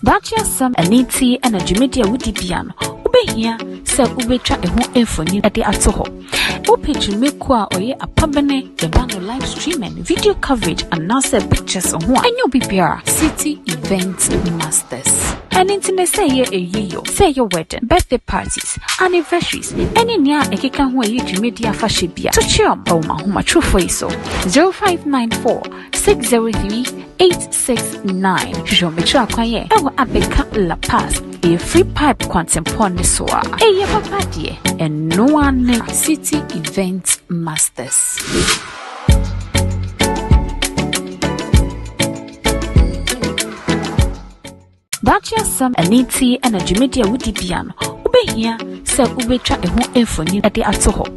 Bacha some aniti and a Jumedia Wudibian. Ube here, sir Ube track a home infony at the Atoho. Ope Jumekwa or ye a pabene, the band of live streaming, video coverage, and now say pictures on one. And you'll be City Event Masters. And internet say ye a year, say your wedding, birthday parties, anniversaries, any near a kikan where you Jumedia Fashibia. To chum, oh my home, true for you so. 0594 603 869. Show me try quiet. I will abeka La Paz. A free pipe quantum poniswa. A ye papa dear. And no one City Event Masters. Bacha some aniti and a Jumedia Wudibian. Ube here, sir Ube track a home infony at the Atoho.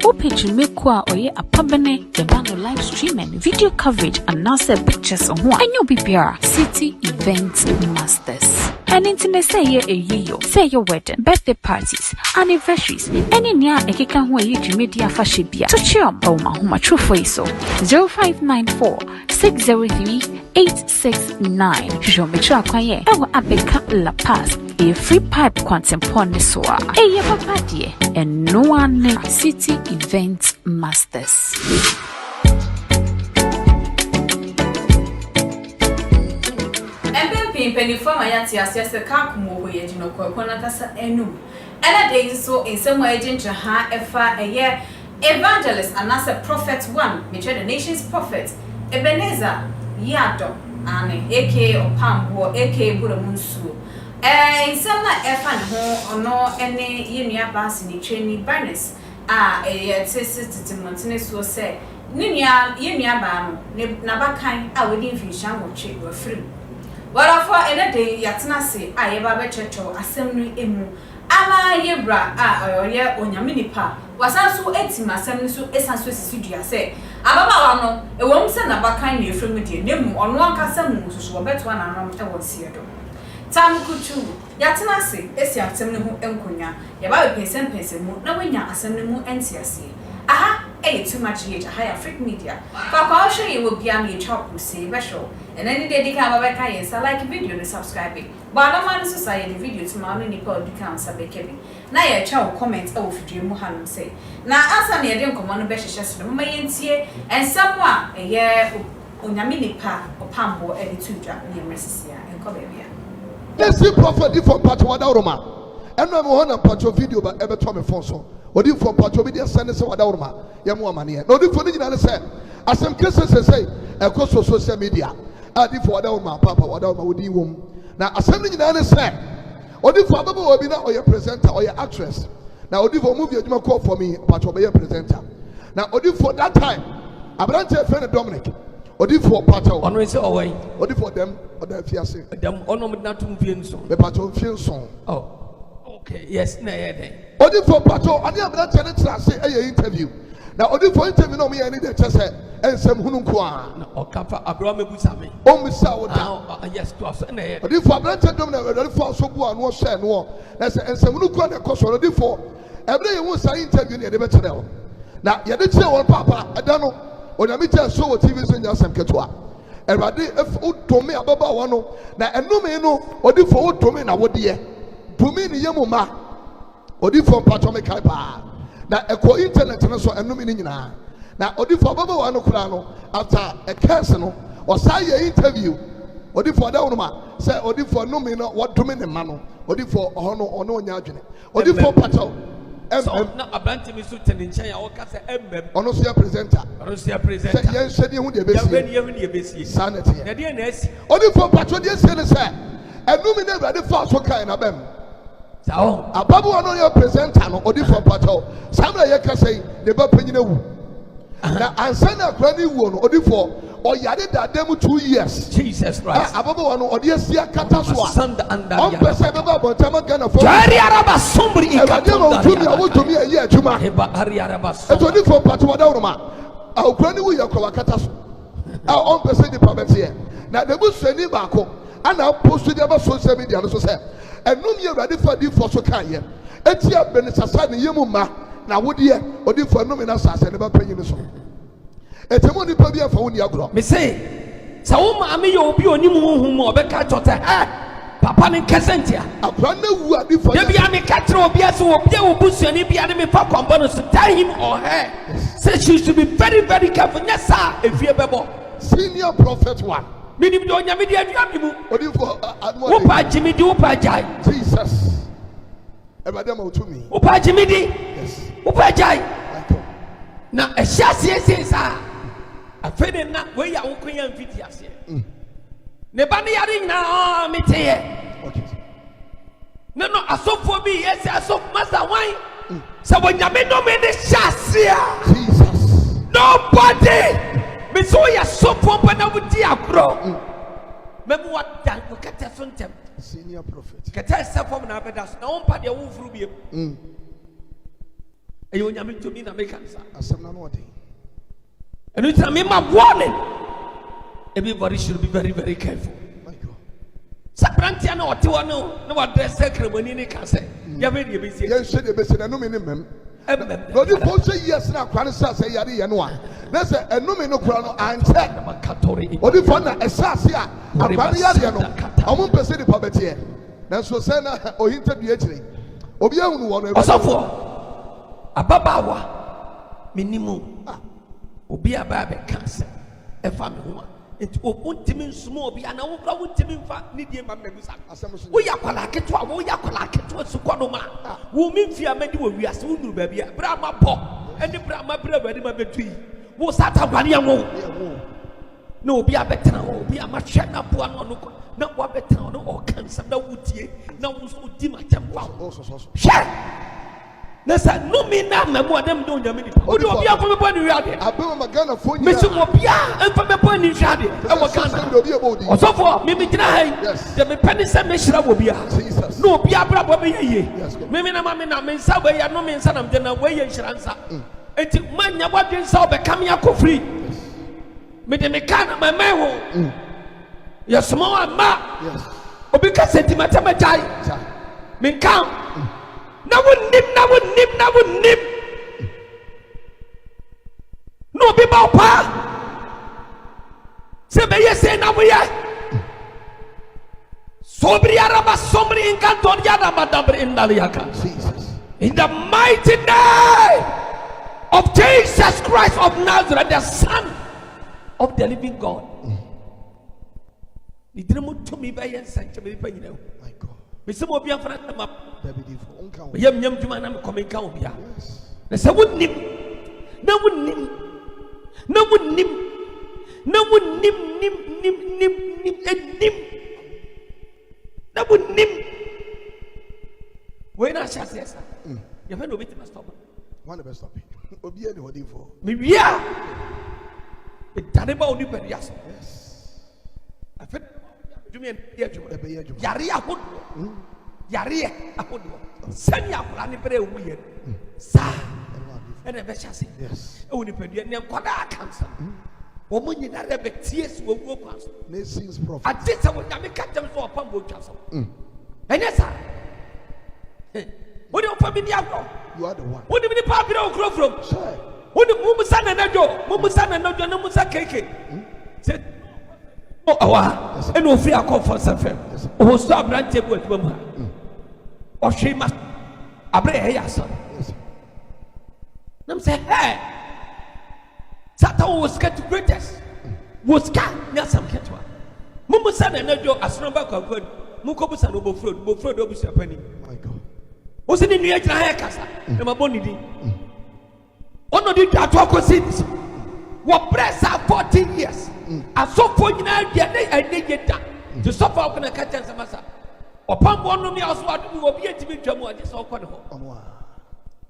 Ope Jumekwa or ye a pabene, the band of live streaming, video coverage, and now say pictures on one. And you'll be City Event Masters. And internet say ye a year, say your wedding, birthday parties, anniversaries, any near a kikan where you Jumedia Fashibia. To chum, oh my home, true for you so. 0594 603 869. Show me try quiet. I will abeka La Paz. A free pipe quantum poniswa. A ye papa dear. And no one City Event Masters. Penny from my auntie as a cacumo, we had no corponacasa enu. And a day so in some way, ginger ha a year evangelist and as a prophet one, which are the nation's prophet, Ebenezer, Yado, and aka Opambour, aka Buramunsu. In some like Efan home or no any Yunia bass in the training Bernice, a sister to Montenegro will say, Ninia, Yunia Bano, Nabakai, I would infuse or cheap or free. Well, for a day, Yatanasi, I ever church or assembly emu. Ama yebra, or ye on your mini pa, was also 80 my assembly so essential studio. Say, Ababano, a woman send a backine you from with you, Nemu on one castle, so bet one and I will see it. Tam Kuchu, Yatanasi, Essia assembly who enconia, Yaba Payson Payson, no when your assembly mu NCSC. Aha, too much age, a high Afric Media. Papa, I'll show you will be a me chop who say special. And any day they can have a yes, I like a video to subscribing. But I don't society video to my only Paul becomes a baby. Now, a child comments over Jim Muhammad say. Now, Ansah near them come on the best just from my and someone a year on your mini pa or Opambour and 2 drop near Mercia and Cobebia. Let's see Prophetic for Patwada Roma. And I'm on a patch of video by ever Tommy Fonso. What do you for Patwada send us a Wadarma? Yamu money. No, the funny thing I said. As some cases say, across social media. I did for Wadarma, Papa Wadarma would you womb. Now, assembly in the say, or if for Baba webinar or your presenter or your actress. Now, if for movie, you call for me, Patwada presenter. Now, or if for that time, I branch a friend of Dominic. Or if for Pato, on race away, or if for them, or their fiancé. Them on not to feel so. The Pato feels so. Oh. Okay, yes, nay. Odi for Pato, and you have not say a interview. Now, Odi for interview, no me, I need a chest and some Hunukwa or Kappa Abraham Busami. Oh, Miss Sour, yes, to us. Odi for Branch Dominic, for so one was said, no, and some Hunukwa, of course, already for every one say interview near the better. Now, you did say, well, Papa, I don't know, when I meet you, so TVs in your Sam Ketua. And I did to me about one. Now, and no me no, Odi for to me now, what dear. To me, the Yamuma, or the from Patomic Kaipa. Now, a co internet and so and no meaning now. Now, or the for Baba Wano after a casino or say an interview, or the for Dauma, say, or the for no mean what to mean a mano, or the for honor or no yajin, or the for Pato. So, not a bantam is written in China or Casa Ember, Onosia presenter, Onosia presenter, yes, said you would be sanity. Or the for Pato, yes, Senator, and no mean ever the false for kind of them. A babu on your presenter or different patrol. Somebody can say the Bapin. Now, Ansah granny won or before or Yadid that demo 2 years. Jesus Christ. A babu on or yes, ya Cataswa. On Pesaba, but Tamagana for Ariaraba somebody to me a year to my Ariarabas. It's only for Patwadorma. Our granny will your Catas. Our own person the province here. Now, the bush send him back and now posted about social media. And no me ready for the for so can ye. Etia Bernice aside yemuma na wodie odi for no me na sase ne ba panyin so. Etemo ni pa bia fa woni agro. Me say, sa wo ma me ye obi onim honhum obeka chote Panin Cassentia. A brand new word before There be a catcher or Bias or Bia Bush and be anime for components to tell him or her. Says you should be very, very careful. Yes, sir, if you're a senior prophet one. Meaning, don't you media? What do you for? Opa Jimmy do Opa Jai. Jesus. Madam to me. Opa Jimmy D. Yes. Opa Jai. Now, a chassis says, I fed in that way. I will create videos here. Nebani yaring na me teye. Okay. No, I saw for me. Yes, I saw master wine. So when you no me the chassis. Jesus. Nobody. Me so ya so for when I would dear bro. Remember what that look at us on them. Senior prophet. Kata self na bedas. Na on pa de wo furu bi. Ayo nyame to me na make answer. Asem na no odi. And it's a my warning. Everybody should be very, very careful. My God. Saprantia no what no address ceremony ni can say. You very busy. Yes, said the best no minimum. No the post say yes na kwan say yare ye no a. Na say enumi no kura no anche. Odi for na esase a akwan yare no. Omo pese di pa bete. Na so say na ohinta dua kire. Obi ahunu wo no. Osofo. Ababawa. Minimum. Obi ababe cancer. E fa me ho. Enti obuntimi nsumo obi ana wo kra wuntimi mfa ne die ma mebusa. Wo yakwala keto wo yakwala keto sukono ma. Wo minfi amadi wo wiase wo nuru ba bia. Bra ma bo. Eni bra ma bra ba di ma betui. Wo sata gwani anwo. Na obi abetena obi amahwe na bo ano no. Na wo abetena no o cancer na wutie. Na wo so di ma tempa. Hwe. Nessa no me na memo dem do nyame ni. Odi obi akome bo ni wiade. Abema magana fo nyina. Mesu obi a emfa me bo ni wiade. E wo kana. Osofo me gina hai. De me pene se me hira obi a. No obi abra bo me yeye. Me na ma me na me nsa bo ya no me nsa na me na we ye hira nsa. Enti manya bo dwen sa obeka me akofri. Me de me kana ma me ho. Ya small ama. Yes. Obi ka sentimental ma jai. Me kan. Na wouldn't no be about say say na we sobriaraba somebody in cantoriana madambre in daliaka in the mighty name of Jesus Christ of Nazareth, the Son of the living God. Ni dremu to me by yen sanctuary pa you know. My God. Me some obi afra na map. Yam juma na me come kan obi a. Na se wonnim. Na wonnim. Na wonnim. Na wonnim nim. Na wonnim. We na chance yes. You find obi to stop. One best stop. Obi any holding for. Me wia. E tane ba oni per yaso. Yes. I feel jumi en juma. Yare ahodo. Yare ahodo. Send your plan in very weird. Sir, and a beshasi. Yes, only pedia name Koda cancer. Woman in a rebel tears will go past. Nations prophet. I did some of them cut them for Opambour castle. And yes, sir. What do you for me? You are the one. What do you mean, Papa? Don't grow from. What do Mumusan and Najo? Mumusan and Najo, no Musa cake. Said, oh, and no free a call for Sıffer. Oh, stop brand table with Mama. Or she must abre her son. Nam say, hey, Satan was get to greatest. Was cat, Yasam Ketwa. Mumusan and Najo, as number of good. Mukobusan over fruit, Bofro over penny. My God. Was it in the Casa? And my bonny did. Ono did that talk with cities. What press out 14 years. And so for you now, I did get that. To suffer up in a catch and some massa. Opambour no me also will be to be Jamu at this open home.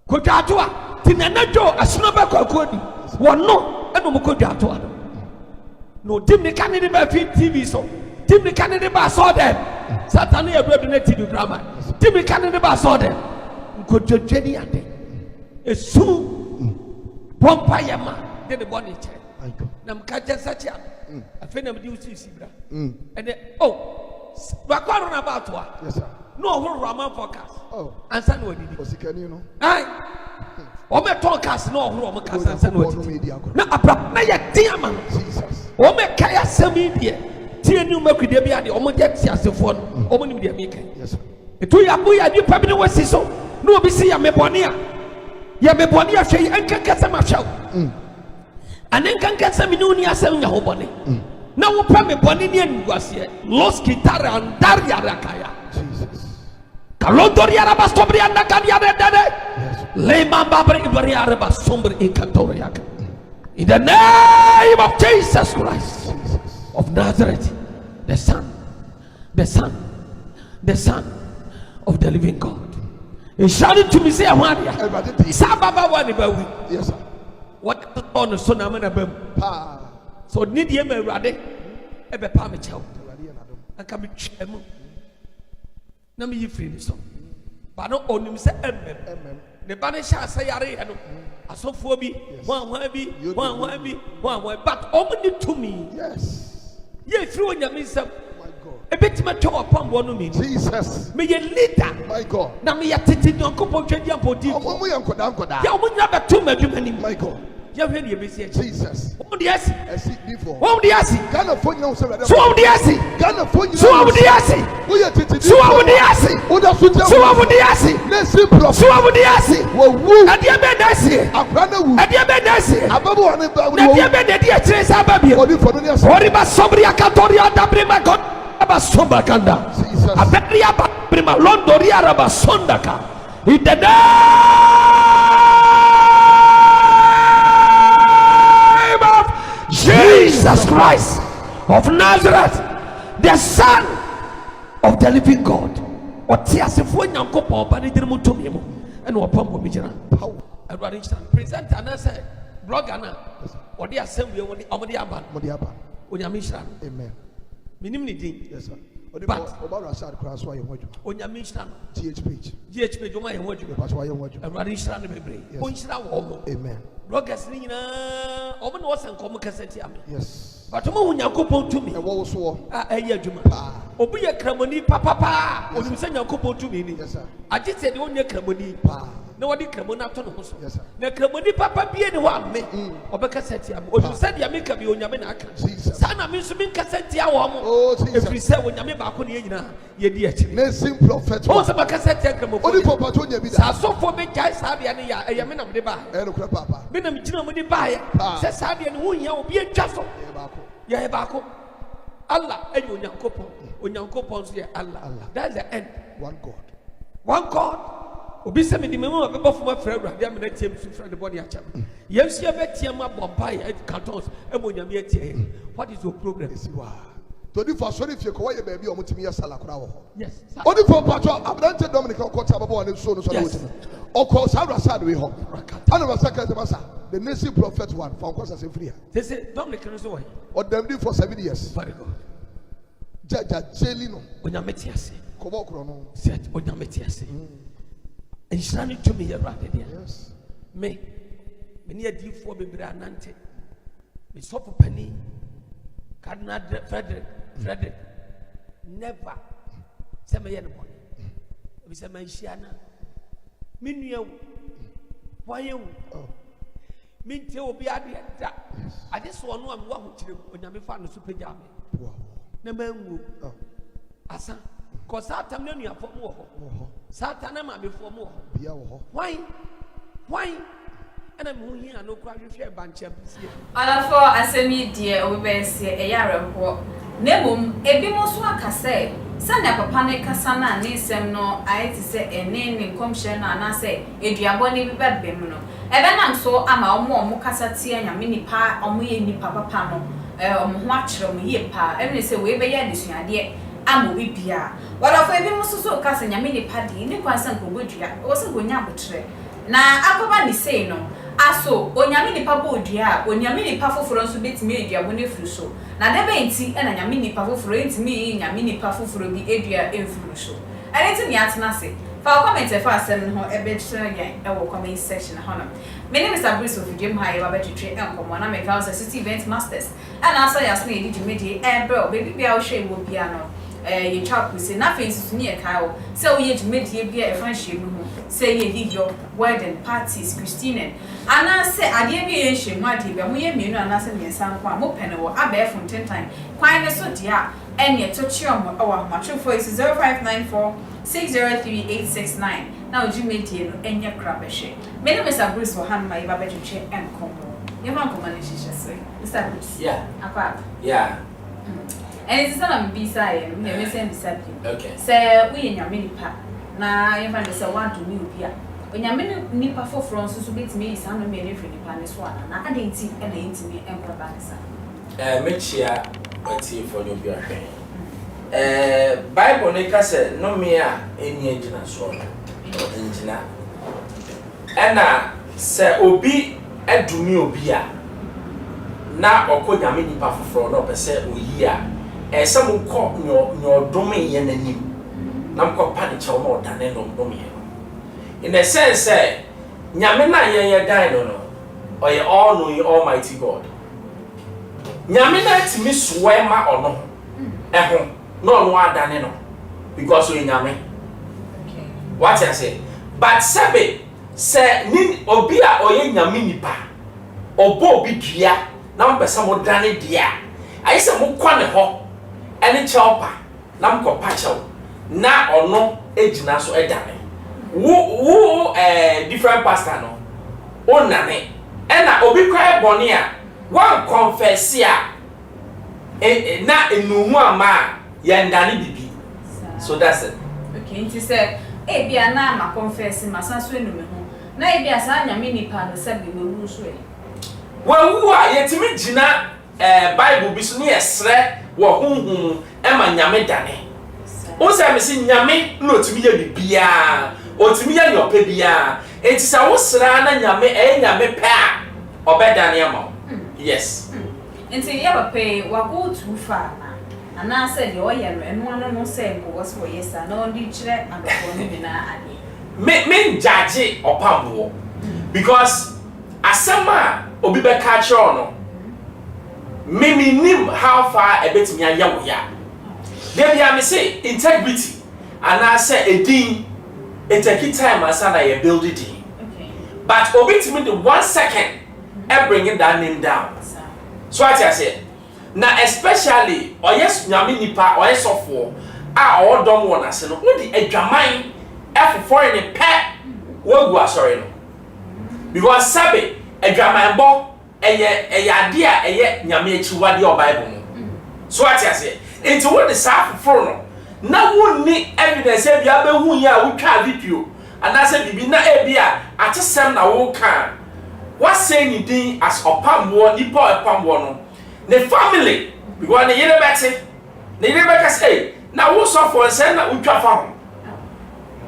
Kotatua, Tinanajo, a snubber called one no, and no Kotatua. No, Timmy Canada by TV so. Timmy Canada saw them. Satani a representative drama. Timmy Canada saw them. Could you Jenny and they? A soon Pompayama did the body check. Nam Kaja Sacha. I think I'm due to see. And then, oh. Bakwaron about what? Yes, sir. No whole Raman forecast. Oh, and San what did you know? Aye. Ome talkers no whole Macas and San what? Now, a na ya diamond. Jesus. Ome Kaya Samidia. tie ni ma kudie bi ade omo je tiasefo no omo nim de meka Yes, sir. etu ya bo ya ni pa bi ne wasi so no obi si ya mebone a hwe enkanka sama hwew anenkanka sama ni uni asem nya ho bone na wo pa mebone ni anguase los kitara andaria rakaya Jesus. Kalondoria rabastobria ndakadia dede le mamba bre ibria rabasombri ikatoria. In the name of Jesus Christ of Nazareth, the Son of the living God. He shouted to me, say, Sababa wani bawi. Yes, sir. What on the son of a so need ye me rade ebe pa me chow. And come be chemu. Na me free so. But no on him say amen. The banisha say yare ano. Asofo bi one but only to me. Yes. Ye through nyame sam. My God. A bit my chow Opambour no me. Jesus. Me ye leader. My God. Na me ya tete nyankopon twedi ampodi. Omo ya nkoda. Ya omo nya beto madwumani. My God. Ya hwe ne yebesi Jesus. Omo de asi. Esi before. Omo de asi. Ghana phone you say So omo de asi. Ghana phone you. So omo de asi. Wo ye tete. So omo de asi. Wo da so So omo de asi. Nesi prophet. So omo de asi. Wo wu. Ade be na asi. Akra na wu. Ade be na asi. Ababu wani ba. Ade be na di akire sa babie. Odi fodo ni asi. Ori ba sobri akatoria dabre ma god. Aba somba kanda. Jesus. Aberia ba prima londoria raba sondaka. In the name of Jesus Christ of Nazareth, the Son of the living God. Otiasefo nyankopon ba ne dirimu tomi mu ene Opambour mi jira. Everybody stand. Present and say blogger na. Odi asem we woni omodi aba. Onyame hira. Amen. Minim ni din. Yes, sir. But Oba Rashad cross why you want Onyame hira. GH page. O ma ye hoju. That's why you want. Everybody hira ne bebre. O hira wo mo. Amen. Bloggers ni na omo na wasan komo kaseti am. Yes. But omo hunyakopon tumi. E wo so. Eya adwuma. Obi ye kramoni papa. Onim se nyakopon tumi ni. Yes, sir. Aje se de onye kramoni. Na wadi kramoni ato no so. Yes, sir. Na kramoni papa bie ne wa me. Obeka seti am. Onim se de ameka bi onyame na aka. Sa na me so min kaseti a wo mo. Oh, Jesus. Efri se onyame ba ko ne nyina ye di akiri. Name prophet. O se ba kaseti kramofo. Odi for patonya bi Sa da. sofo be jai sa de ne ya eyame na me ba. E no kra papa. Me na me gina mo di ba ya. Se sa de ne wo hia obi atwa so. Yeah, baako. Allah and Onyankopon so Allah. That's the end. One God. One God. Obi se me di memo abeba fo ma fra awurade amena tiem su fra de body acham. Yemsi abetiem abompa e cartons e monyame atie. What is your problem? Todi for sorry if you ko ye baby o mutimi ya sala kura wo ho. Yes. Odi for patro abrante Dominic okota ababa wa ne so no so na wotimi. Oko Sarah sad we ho. Ana masaka de masa. The nation prophet one from Kwasa Sefria. They say Dominic no so why. Or them did for 7 years. Very good. Jaja Jelino. Onyame tiase. Kobo krono. Set onyame tiase. Enshani to me awurade dia. Yes. Me ni adifo bebre anante. Me sofo pani. Cardinal Frederick never say me yen money. We say me shiana. Me nua why you? Me nte obi ade da. Ade so no am wa ho kire onyame fa no so pagya me. Na manwu. Asa. Ko Satan na nua fo mo ho. Satan na ma be fo mo ho. Bia wo ho. Why? And I'm moving and no crowd share bunch of Alafo asemi die obebense eyarempo nebum ebi mo so akase sanda papa ne kasa na ne nsem no ayeti se ene ne nkomhye na na se eduabo ne bibebem no ebe nam so ama omo kasa tie nyame nipa omo ye nipa papa no omo ho akere mo ye pa ebe se we be ye desuade amo bibia walafo ebi mo so kasa nyame nipa di ne kwansa nkobodua wo se gonya botre na akoba ni sei no aso onyame nipa bodua onyame nipa foforo nso betimi eduabo ne furu so na debe enti na nyame nipa foforo entimi nyame nipa foforo bi edua enfuru so aneti ni atena se fa comment fa asem no ebe kyerɛ yan e wo comment section ho no me name is Bernice of Game High ba betwetwe enkomo na me ka City Event Masters and Ansah yasne edi dwumedi e bro baby bia wo hwe wo bia no ye chap we say na face ni e kai o say we ye dwumadie bia e fan hye mu say ye video wedding parties Christine ana say ade bia ye hye mu ade bia mo ye mienu ana say me san kwa mo pene wo abef 10 time kwan ne so dia ene to chiom o matchfo is 0594 603 now dwumadie no enye krabehye me no Mr. Bruce for hand my baba twetwe enkomo you want come and share say Mr. Bruce yeah apart yeah and it's not a beside me send something okay say we nyame nipa na you find say want to me bia onyame nipa for front so betimi isa no me refi nipa ne so ana na ade nti e na ntimi enko ba ne sa mechia wati for no bia hwen Bible ne ka say no me a eni agina so engina ena se obi adumi obi a na okonyame nipa foforo no pese oyi a ese mo ko nyo dome ye nanim na mo ko pa de che mo dane no dome ye in a sense nyame na ye dan no oye all knowing almighty God nyame na timi soe ma ono eho no no adane no because we nyame okay what I say but sabe se ni obi a oye nyame nipa obo obi dua na mbesa mo dane dia ayese mo kwa ne ho ene chelpa na mko pacho na ono ejina so edane wo different pastor no onane ena obi kwa boni a wan confess ya na enuhu ama ya ndane bibi so that's it okay nti say e bia na ma confess ma sanso enume ho na e bia sa nyame nipa no sabi we wu so e wawu a yetimi gina Bible bi so ne yesre wo hunhun e ma nyame dane o se me si nyame na otimi ye bibia otimi ye yope bia enti sa wo sra na nyame nyame pe a obedane ama yes enti ye ba pe wa go too far na ana se de o ye no eno no se ngo wo so yes na on di kire adofo no na ade me judge Opambour because asema obi be catch on no me nim how far a bit me ayawo ya there be am say integrity and I say a thing it take time as na you build it okay but obi to me the 1 second and bringing that name down so what I say now especially or yes nyame nipa or yes of a or dom one ase no wo di adwaman e for in pet wo go sorry no because sabe adwaman bo eye ade a eye nyame achiwade o Bible no so what I say into what the self for no na wonni evidence e bia be hu ya wo twa video and I say bibi na e bia atesem na wo kan what say ni din as Opambour nipa Opambour no the family because the yere beti the yere beka say na wo so for say na wo twa fa ho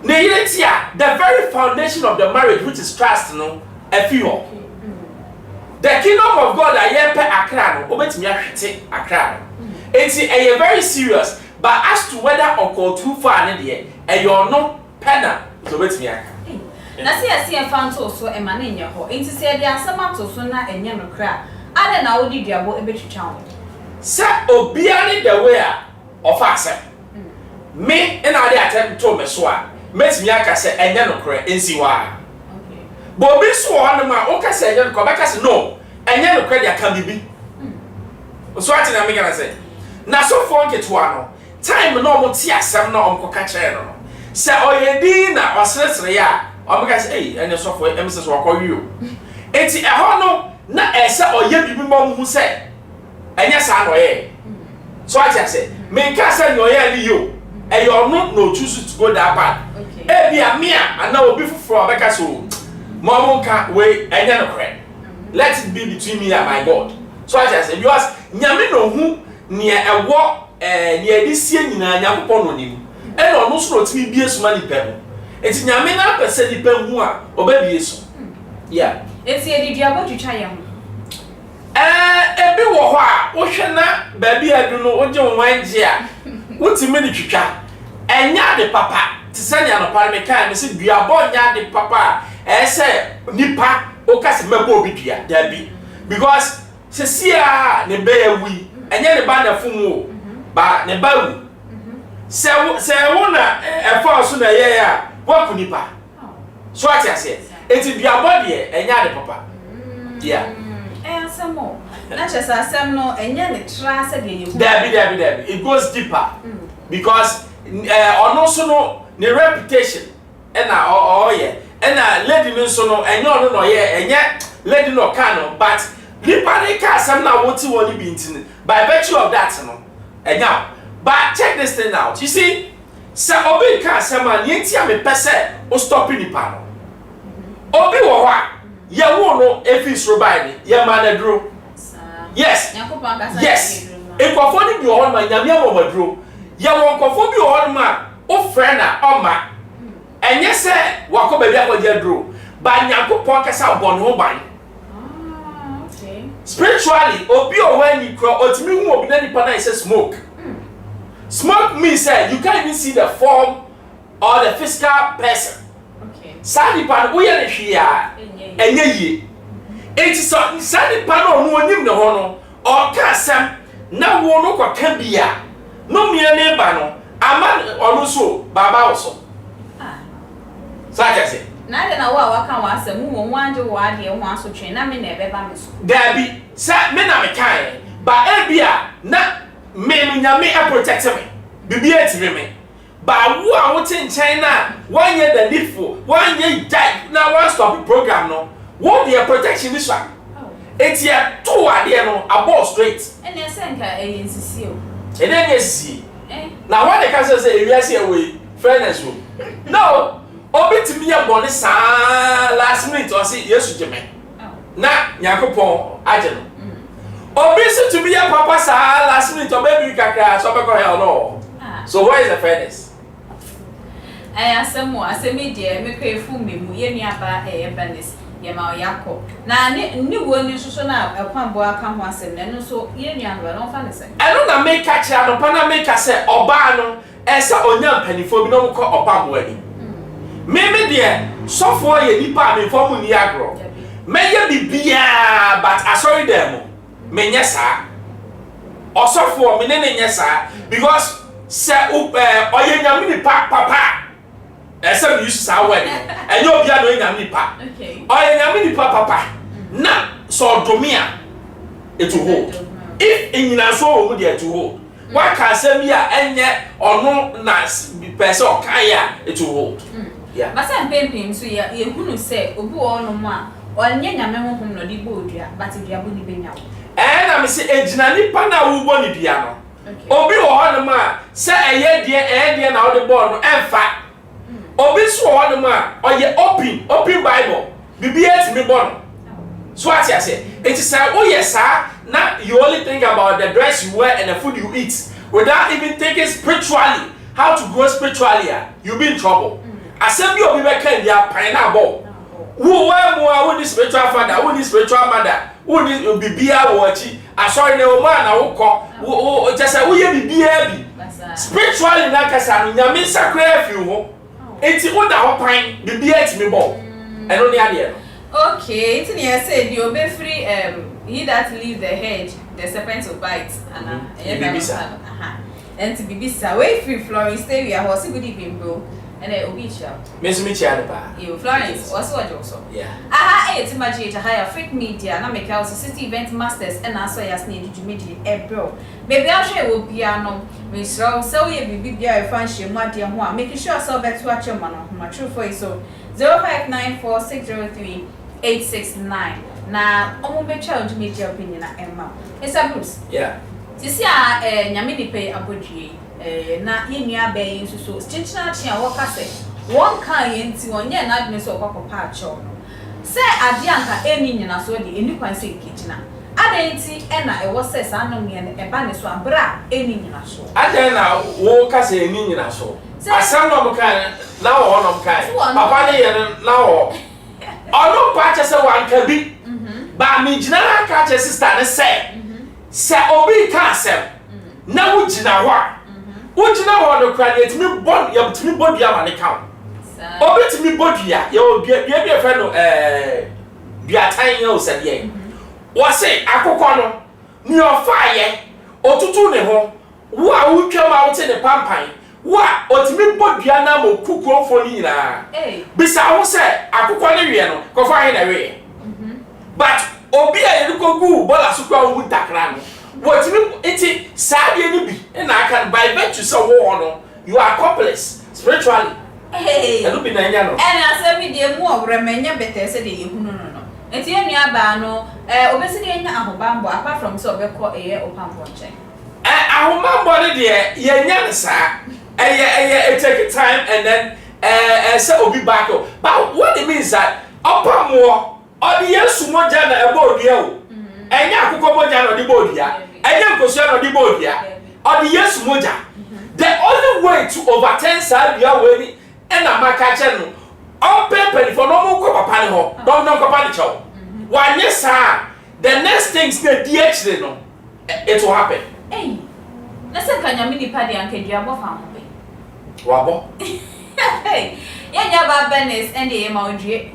the yere tia the very foundation of the marriage which is trust no afio the kingdom of God aye pe akra no obetimi ahwete akra no enti eye very serious but as to whether or go too far ne de e yo no pena so obetimi aka na se fanto so e ma na nya ho enti se de asema to so na enye no kra ade na wo di duabo e betwitwa ho se obia ne the way a of accept me and I attempt to me so a metimi aka se enye no kra ensi wa okay but obi so on ma o ka se enye no kra ba ka se no enye no kra dia kan bibi so ati na me gana say na so for get one no time no mo ti asem na o ko ka kire no se oyedi na osresre ya o ka say enye so for em se so akọ wi o enti e ho no na e se oye bibi mo hu se enye sa no ye so ati say me ka say no ye ni yo e yo no choose to go that bad okay e bia me a na obi fufuro o ka so mo ka we enye no kra let it be between me and my God so I say because nyame no hu ne ewo ne edisie nyina nyakopon no nim e no no so otimi bie suma ni pe ho enti nyame na pese ni pe hu a obabie so yeah enti ediduabo twitwa ye ho ebi wo ho a wo hwe na ba bi adu no wo je wanje a wotimi ni twitwa enya de papa tisanya no parmekan me se duabo nya de papa se nipa o kasi mebo obi dua dabi because sesia ne be awi enye ne ba na fumu ba ne ba wu se wona e fa so na ye ya wa kunipa so ati ase enti bia body enya de papa yeah Ansamo na chesa asem no enya ne tra se de yehu Dabi it goes deeper because ono so no ne reputation ena oye ena lady no so no enya ono no ye enya lady no ka no but nipa ne ka asem na woti woni bi ntini by virtue of that no enya but check this thing out you see se obi ka asem a ne ntia me pese o stop nipa no obi wo ho ye wo no efis robai ni ye manadro yes yes ekofo ni bi o ma nyame wo madro ye wo nkofo bi o ma o frena o ma enye se wakoba bi akwaje dro ba nyankopon kasa bon ho ban okay spiritually obi o wa ni kro otimi hu obi na nipa na say smoke smoke means you can't even see the form or the physical person okay sadi pan wo ye ne hwia enye yi enti so sadi pan no onim ne ho no o ka asem na wo no kwaka bia no mie ne ba no ama onu so baba wo so Saja na de na wa kan wa asem mu won anje wo ade ho aso twen na me na ebe ba me so dabi sa me na me kan ba ebia na me nyame a protect me bibi etime me ba wo a wo tin chen na one year the needful one year die na one stop program no what the protection this one etia to ade no abo straight ene senka ensisi o ene ensisi na what the can say ewiase away fairness room no obi timi ye bone saa last minute o say yesu jeme na yakopon aje no obi so timi ye papa saa last minute o baby kakra so be ko he no so where is the fairness asemo asemi de me ko efu memu ye ni aba Bernice ye ma yakọ na ni wo ni soso na Opambour aka ho asem na no so ye ni anwa no fa ne se eno na make catch no pa na make say oba no esa onya mpanifo bi no ko Opambour ani me de sofo ye nipa me fo mu ni agro me ye bibia but asori dem me nya sa osofo me ne nya sa because se oye nyame ni papa esa bi use sa word enye obia no nyame ni pa okay oye nyame ni papa na so domia it will hold if enyina so wo de to hold wa ka asem bi a enye ono na person okaya it will hold yeah but some pimpim so ye hunu say obi ono ma onye nyame honhom no di bodua but dua bo ni benya na me se ejina nipa na wo bo ni bia no obi wo ho no ma se eye de na wo de bo no emfa obi so wo no ma oye open bible bibia ti me bo no so ati ase it is say oh yes sir now you only think about the dress you wear and the food you eat without even thinking spiritually how to grow spiritually you be in trouble asem bi obi be kan dia pan na bo wo wa mo a wo ni spiritual father wo ni spiritual mother wo ni bibia wo achi asori na o ma na wo ko wo just say wo ye bibia bi spiritually na kasa no nyame sakra fi wo enti wo da ho pan bibia ti me bo eno ni ade no okay it's near say the obe free he that leave the hedge the serpent will bite and to bibisa way free Florence stay we are horse good evening bro and obi sha me chia ba you Florence also what you so yeah it's magic to hire Afric Media na make out city event masters and Ansah yas na edumedi ebro baby I share will be no we so ye bibia fan she mu ade ho a make sure so beto a chema no ma true for so 0594603869 na omo be cha edumedi opinion na emma Mr. Bruce yeah sisi a nyame ni pay abodwie na yenua be yin so chichina chia wo kase won kan yenti wonye na adme so kwakopa a cho no se ade anka eni nyina so de eni kwan se kechina adenti na ewo se sa no me ne eba ne so abra eni nyina so ade na wo kase eni nyina so asam no mkan na wo no mkan papa ne ye na wo ono pa che se wanka bi ba mi jina ka che sister ne se obi ka asem na wo jina ho ujina ho no kra ye timi bod ya timi bod ya ma ne ka obi timi bod ya ye obi fe no biatan ye o se de wo se akokọ no ni o fa ye otutu ne ho wo a wo twa ma wo te ne pampan wa otimi bodua na mo kukurofo ni na bisa ho se akokwa ne wie no ko fa he na wie but obi a yediko gu bola so kwa hu takra no wotimi enti saade ni bi na aka by virtue so wo no you are accomplice spiritually elu bi na nya no asemi de mu obremenya bete se de yehu no enti enu aba no obesi de nya ahobambo apart from so obekọ Opambour nchen ahobambo de ye nya ne sa it take time and then say obi back but what it means that Opambour or the yesu moja na ebodia o enya akukọ moja na odibodia enya nkosia na odibodia or the yesu moja the only way to overturn sabia we and amaka che no on paper for no mo ko papa ne ho don papa ne chow one yes the next things na di actually no it will happen na se kanya mini padi anke duabo fa ho be wabo nya ba Bernice and the ma due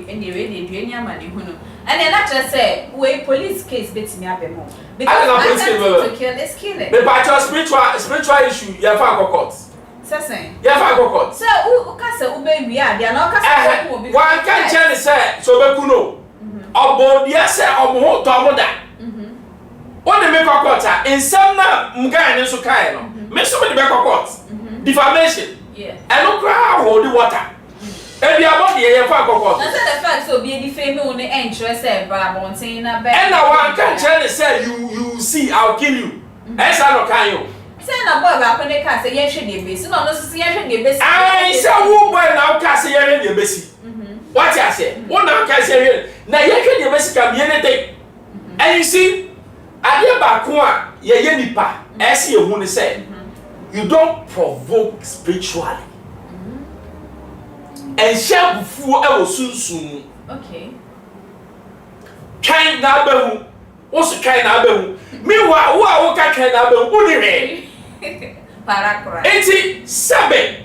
and the really due nya ma ne hu no and then actually say we police case betimi abemo because I to kill this killing the battle spiritual issue you have a court Sesen. Ya fa kokot. Se u ka se u be wi ade na o ka se ko bi. Wan kan chen se so be ku no. Obo dia se omo ho to mo da. Won de me kokot a ensem na mga ne so kai no. Me so me de be kokot. Defamation. Yeah. And no cry hold the water. E bi abo de ye fa kokot. Na se the fact so be defame o ne entre se bra bontin na be. And na wan kan chen say you see I'll kill you. Esa no kan you. Say na boy ba kone ka say yen hwe de besi no no so yen hwe de besi ai say wo boy na ka say yen hwe de besi what you say wo na ka say yen na yen hwe de besi ka me anything and you see ade ba ko a ye nipa ese ye hu ne say you don't provoke spiritually and share bufuo e wo sunsun okay try na ba hu wo so try na ba hu meanwhile wo a wo ka try na ba hu ni re parakora enti sabe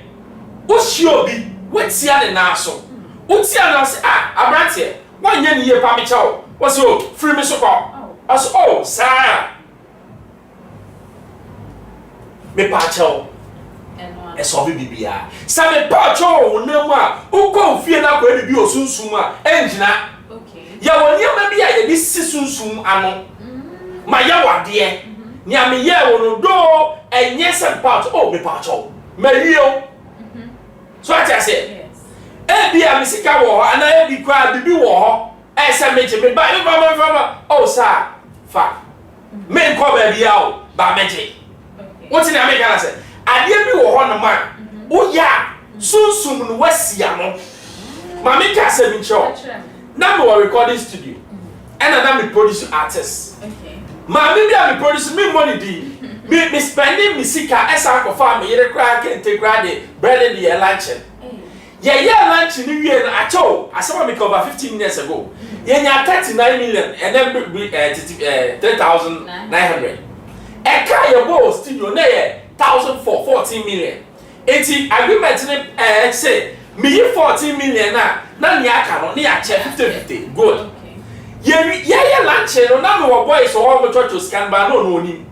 wo shiobi wetia ne na so wotia na se abrante wanya ne ye pa me chawo wo se o free me so ko as sir me pa chawo eso bibia sabe pa chawo wonam a ukọ fie na kwa bibi osunsum a enjina okay ya woni ma bia ye bi sisunsun ano ma ya wade nya me ye wono do enye se part me pa chawo mario so I say bia me sika wo ho ana bi kwa bibi wo ho se meje me ba me fa sir fa me nko ba bia o ba meje what na me kana say ade bi wo ho no ma wo ya sunsum no wasia no ma me ka say me cho na me recording studio and na me produce artist okay ma me bia me produce me money di me spending me sika esa ko fa me yere kra ke integrate the bread and the lunch yeah lunch ni wie na acho asema me cover 15 years ago yeah nya 39 million and then 3,900 e ka ye bo studio na ye 1,414 million enti agreement ni say me 14 million na ni aka no ni a che 50-50 good yeah lunch no na me wo boys so wo church scan ba no oni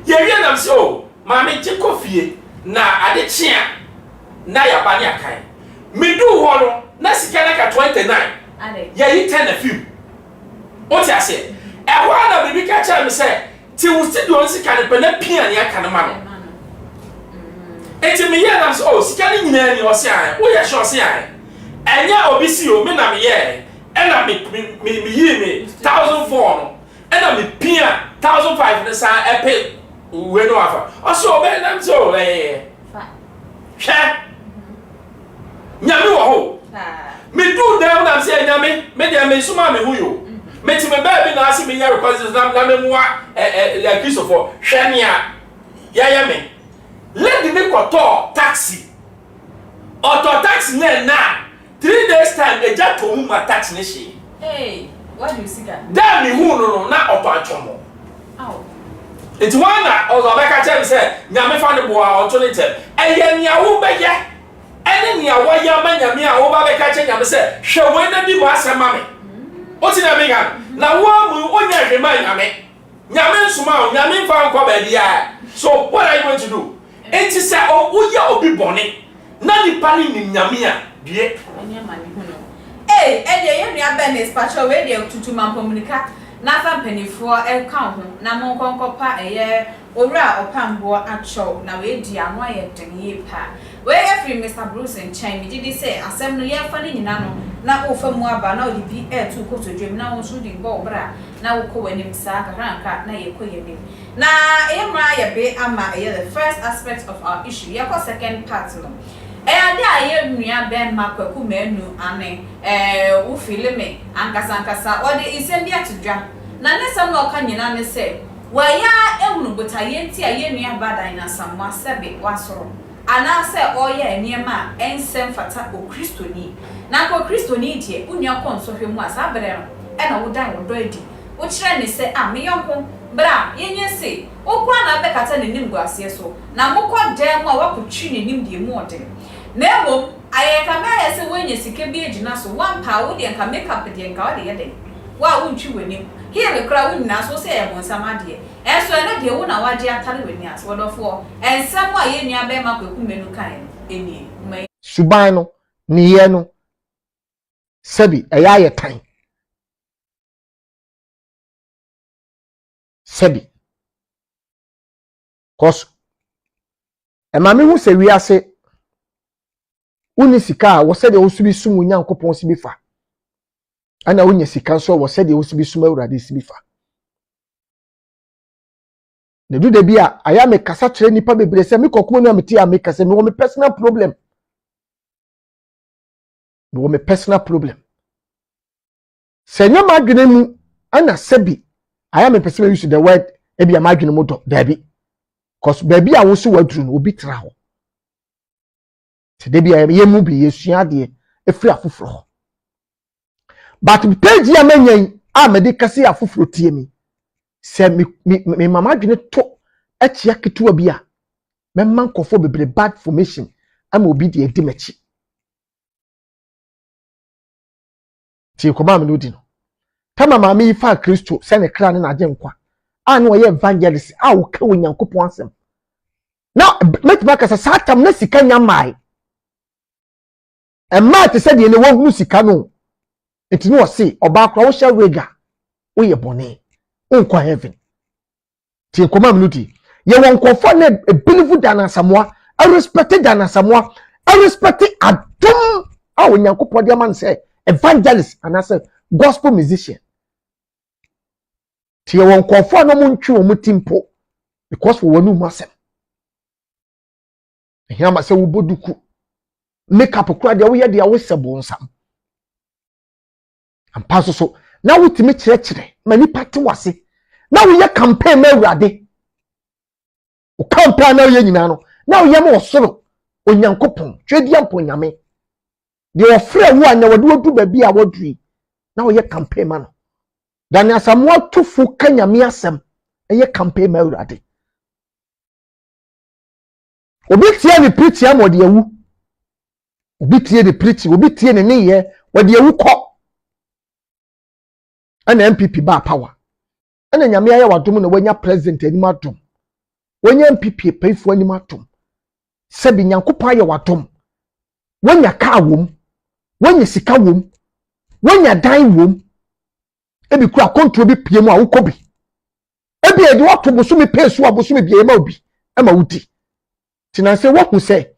ye na say ma me che kofie na ade chia na ya ba ni akan me do ho no na sika na ka 29 ade ye yi 10 a few o ti ase e ho na bibi ka cha me say ti wo studio sika ne pe na pia ni aka na ma no enti me ye na say sika ni nyina ni o se an wo ye sure se an enya obi si o me na me ye e na me yi me 1,400 no e na me pia 1,500 na sa e pe we no afa also be na so fa hwe nyame wo ho me do dem na say nyame me dey me suma me hu yo me ti me ba bi na ase me ya request na me muwa like Christopher hwe ne ya me let me koto taxi auto taxi na 3 days time e ja to mu ma taxi ne she what do you see that da me hu no na auto atwomo enti wana ozo beka chem say nyame fa ne boa onto ne tem eye nia wo beye ene nia wo ya ma nyame a wo ba beka che nyame say hwe we na di mo asema me o ti na me ga na wo mu onya hwe ma nyame nsuma o nyame fa nkwa ba dia so what are you going to do enti se o uye obi bone na nipa ni nyame a die ye nua Bernice pacho we de tutu mampomunika na fa panifo e ka ho na mon konkopa eye owura Opambour acho na we di ano aye denye pa we every Mr. Bruce and Chime did say asem no ye fa ni nyina no na ofa mu aba na odi bi e tu ko to dwem na wo so di bo bra na wo ko wanim sa ka na ye ko yenim na emra ye be ama the first aspect of our issue ye ko second part no ade aye nua ben makwaku manu ane wo filime ankasa odi isem bi atodwa na ne sam no ka nyina ne se waya ehunu botaye nti aye nua badan na samwa sebe wasoro ana se oye eniema ensem fata o kristoni na ko kristoni die unua konsohwe mu asabre no e na wodan wodo adi wo kire ne se me yonko bra yenye se okwa na bekata ne nim guase so na mokọ dem a wakotwi ne nim die mu ode na emo ayeka me ayese wenye sike bi ejina so wampa wo de nka makeup de nka wo de yede wa wontwi wenim here kra wo nyina so se e bonsama de enso ene de wo na waje atare weni as wodofo ensam a ye nua be makwaku menu kan eni suban no ne ye no sabi eya ye tan sabi cause emame hu se wiase uni sika wo se de wo subi sum Nyankopon sibi fa ana wonya sika so wo se de wo subi sum Awurade sibi fa ne du de bia aya me kasa kire nipa bebre se me kokoma no ameti a me kasa me wo me personal problem se nya madwene mu ana sabi aya me person use the word e bia madwene mu do dabi cause baby a wo so waduru no obi tra ho se de bia ye mu bi yesua de efri afoforo but page ya manyan a me de kase afoforo tie mi se me mama dwene to achia ketewa bi a me man kofo bebre bad formation ama obi de edi machi ti ko ma me no di no tama mama yi fa Kristo se ne kra ne na agye nkwa a no ye evangelist a wo ka Onyankopon asem na metima kasa satam na sika nya mai emma te se de ne wo sika no enti no se oba kra wo sha wega wo ye bone unkwa heaven ti ko ma minuti ye won kofo na believe dana samoa I respect dana samoa I respect adom a Onyankopon de man say evangelist and as gospel musician ti ye won kofo na mo ntwe wo mutimpo because wo wanu masem ehia ma se wo boduku makeup kura de wo ye de wo sebo nsam ampa so na wutimi kire mani pate wase na wo ye campaign ma Awurade o campaign na wo ye nyina no na wo ye ma osoro Onyankopon twedi ampo nyame de ofre wo anya wo de wodu ba bi a wodui na wo ye campaign ma no dan asamoa tufu kanyame asem eye campaign ma Awurade obi tie ni preach am ode yawu obi tie ni preach obi tie ni ye ode yawu ko ana MPP ba power ana nyame aye wadom na wanya president ani madom wanya MPP payfo ani madom sebi Nyankopon aye wadom wanya ka wom wanya sika wom wanya dan wom ebi kura control bi pie mu a wokobi ebi edi wato bosumi pesu abosumi bie ma obi ama wudi tinanse wohu se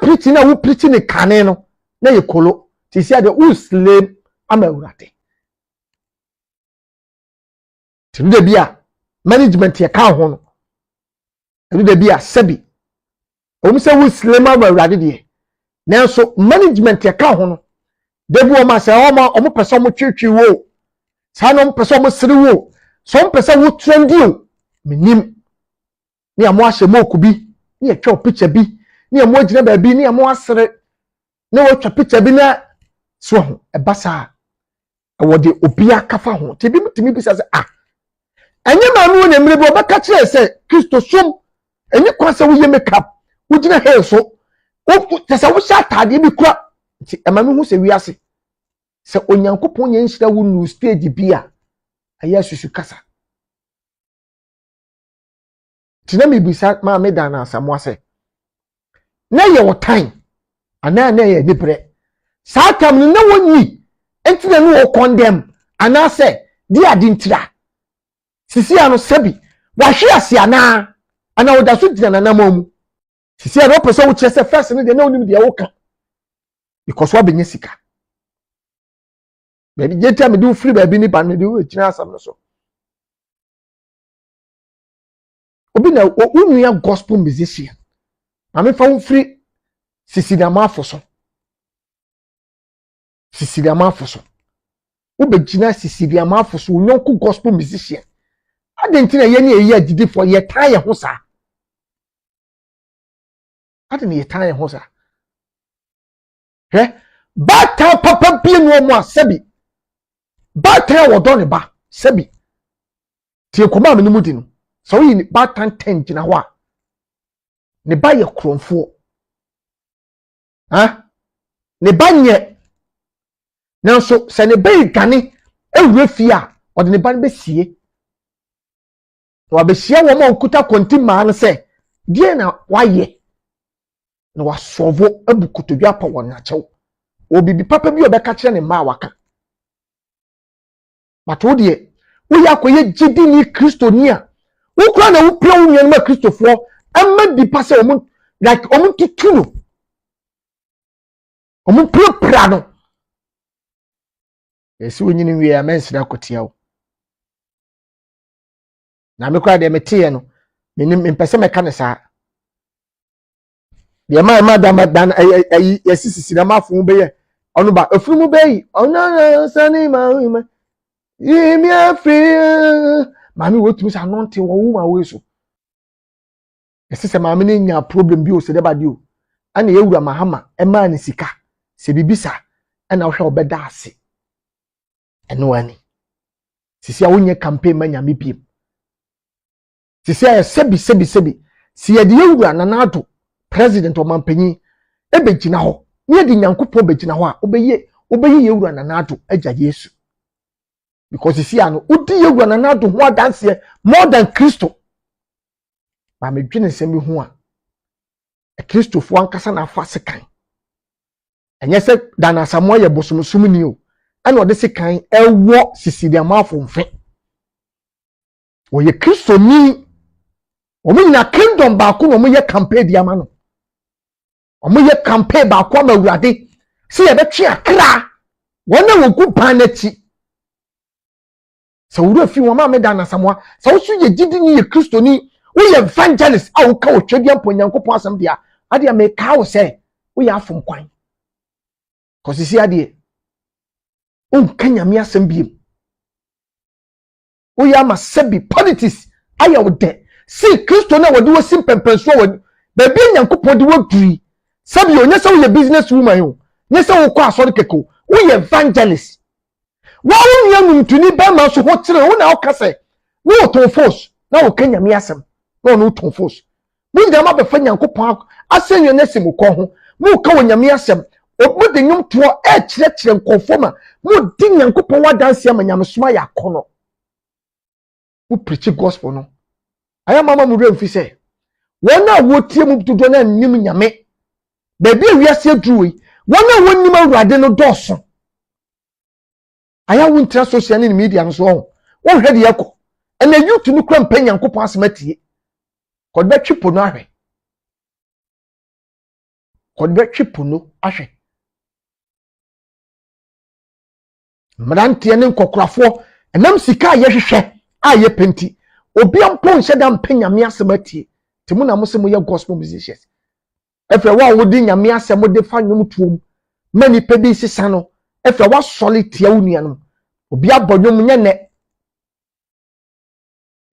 preaching na wo preaching ne kane no na ye kolo ti sia de uslam ama Awurade ti de bia management ye ka ho no de bia sabi o se uslam ama Awurade de nanso management ye ka ho no de bu o ma se o mo pese mo twetwi wo sa no mo pese mo siri wo so mo pese wo trendy o minim ni amo ahye mo okubi ni etwa picture bi ni amo agina ba bi ni amo asere ni wo twa picture bi na so ho ebasa wo de obi akafa ho te bi mutimi bisa se enye ma no ne mre bi obaka kire se Kristo som enye kwa se wo ye makeup wo gina hair so wo tese wo sha atade bi kura ti emame hu se wiase se Onyankopon ye nhira wo nu stage bi a aya susu kasa tina mi bisa ma me dana samoa se na ye wo time ana na ye nibre saa tam no na wonyi enti na no condemn ana se di adintira sisi ano sebi wa hwe ase ana wo da so dina na mamu sisi ano pese wo kire se first no de na onim de wo ka because wa benye sika baby jeta me do free baby ni ban me do kire asam no so obi na unuya gospel musician ame fa wo free sisi na mafoso ubegina sisi amafoso unyonku gospel musician adentina ye ne ye adidi for ye tan ye ho sa adene ye tan ye ho sa bata papa bi no mo asabi bata wo do ne ba sabi tie koma me no mudi no so yi bata 10 gina ho a ne ba ye kromfo ne ba nye nanso se ne be gane ewure fie a ode ne ba ne besie wa besia wo ma nkuta konti ma no se die na waye na wasovo abukotodwa pa wona chew obibi papa bi obeka kire ne ma waka mato de wo ya koye gidi ni kristoni a wo kura na wo pia wo nyan ma kristofo amma di pase omun like omun tutuno omun pra no esi wonyini wie amensida kotia wo na me kwa de metie no menim mpese meka ne saa de ma dan ayi yesisi na mafo be ye onu ba afuru be yi ona sani ma yimi afri mami wotumi sa nonte wo wu ma we so esise mami ne nya problem bi o se de ba di o ana ye wura mahama e ma ne sika se bibisa ana wo hwe obeda ase eno ani sisi a wonye campaign ma nyame piem sisi a sebi si ye de yewura nanado president omampanyi ebegina ho ne de nyankopon begina ho a obeye yewura nanado agya Yesu because sisi ano udi yewura nanado ho adanse more than Kristo ba medwene semi ho a Kristofo ankasa na afa sekan enye se dana samo ye bosomsum ni o ana ode sekan ewo sisi de amafo mfe o ye Kristo ni omo na kingdom ba ko no ye campaign di amano omo ye campaign ba ko ma wurade se ye betwe akra wona wogu panati so wura fi won ma me dana samo so wo ye gidi ni ye Kristo ni wo ye evangelist a wo ka wo twede ampo Nyankopon asem dia ade me ka wo se wo ye afom kwan ko sisi ade Kanyami asem biem oya ma sebi politics aya wode si Kristo na wode wosim pempenso wode ba bi Nyankopon de woduri sebi onye se wo ye business woman yo nye se wo kwa asori keko wo ye evangelist wa wo nya numtuni ba ma so ho kire wo na wo kase wo ton force na wo kanyami asem na no ton force mu nda ma be fa Nyankopon asenyo na simu ko ho mu ka wo nyami asem obu de nyum to kire nkofoma mu di Nyankopon wadanse ama nyamsoma ya kono mu preach gospel no aya mama mu remfi se wona wotie mu dodo na nim nyame ba bi awiase adruwi wona wonim awurade no doso aya wontra social media no so wo hwede yakọ ena youth no kra mpa Nyankopon asematie ko de twipo no ahwe ko de twipo no ahwe mrantie ne nkokrafo enam sika ye hwehwe a ye penti obi ampon hyeda mpa nyame asematie temu na mose mo ye gospel musicians efe wa wodi nyame asem de fa nwom tuom mani pedi sisa no efe wa solitia unia no obi abonwom nye ne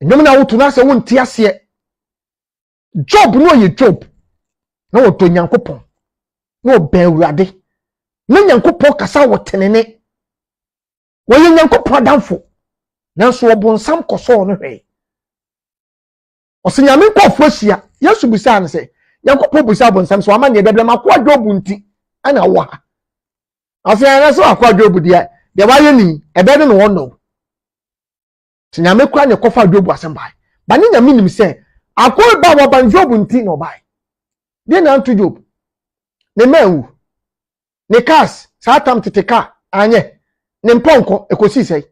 nwom na wotu na se wonti ase job no ye job na woto Nyankopon na oba awurade na Nyankopon kasa wotenene wo ye Nyankopon danfo nanso obonsam koso no hwe osinyame nkofo hia Yesu bisa ne se Nyankopon bisa obonsam so ama ne beble makwa dwobu nti ana wo ha asiana so akwa dwobu dia de waye ni ebe ne no no sinyame kwa ne kofa dwobu asem ba ne nyame nim se akwa ba wo ban dwobu nti no bai de na nto dwobu ne mawu ne cars saa tam tete car anye ne mponko ekosi sei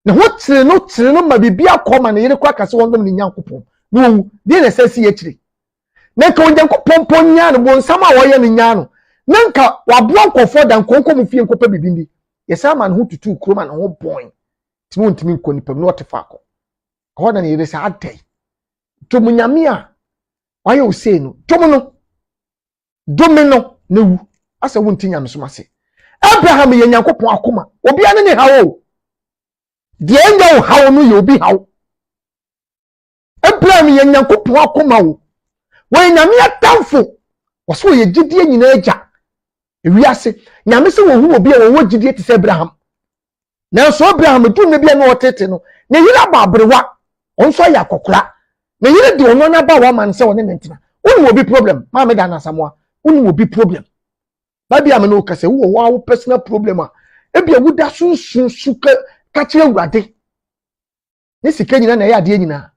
ne ho tire no ma bibia koma ne yere kwa kase wondom ne nyankopon no wu de ne sesi yechire ne ka onyankopon ponya no bo nsama wo ye ne nya no nanka wabro nkofo da nkonko mu fie nkopa bibindi yesa ma ne ho tutu kroma na ho bon timi ontimi nkoni pam no otefako ko na ne yere sa adai to munyame a waye o sei no to domino ne wu asa wonti nyame so mase Abraham ye nyankopon akoma obi ane ne hawo de enya wo hawo no ye obi hawo Abraham ye nyankopon akoma wo nyame atamfo waso ye gidie nyina agya ewiase nyame se wo hu obi a wo gidie te se Abraham na so Abraham du ne bia no otete no ne yira ba abrewa onso ya kokora ne yira de ono na ba wa man se woni ntina woni obi problem ma me da na samoa woni obi problem baby am no kase wo personal problem a ebia wuda sunsun suka ka kire urade ne sika nyina na ya ade nyina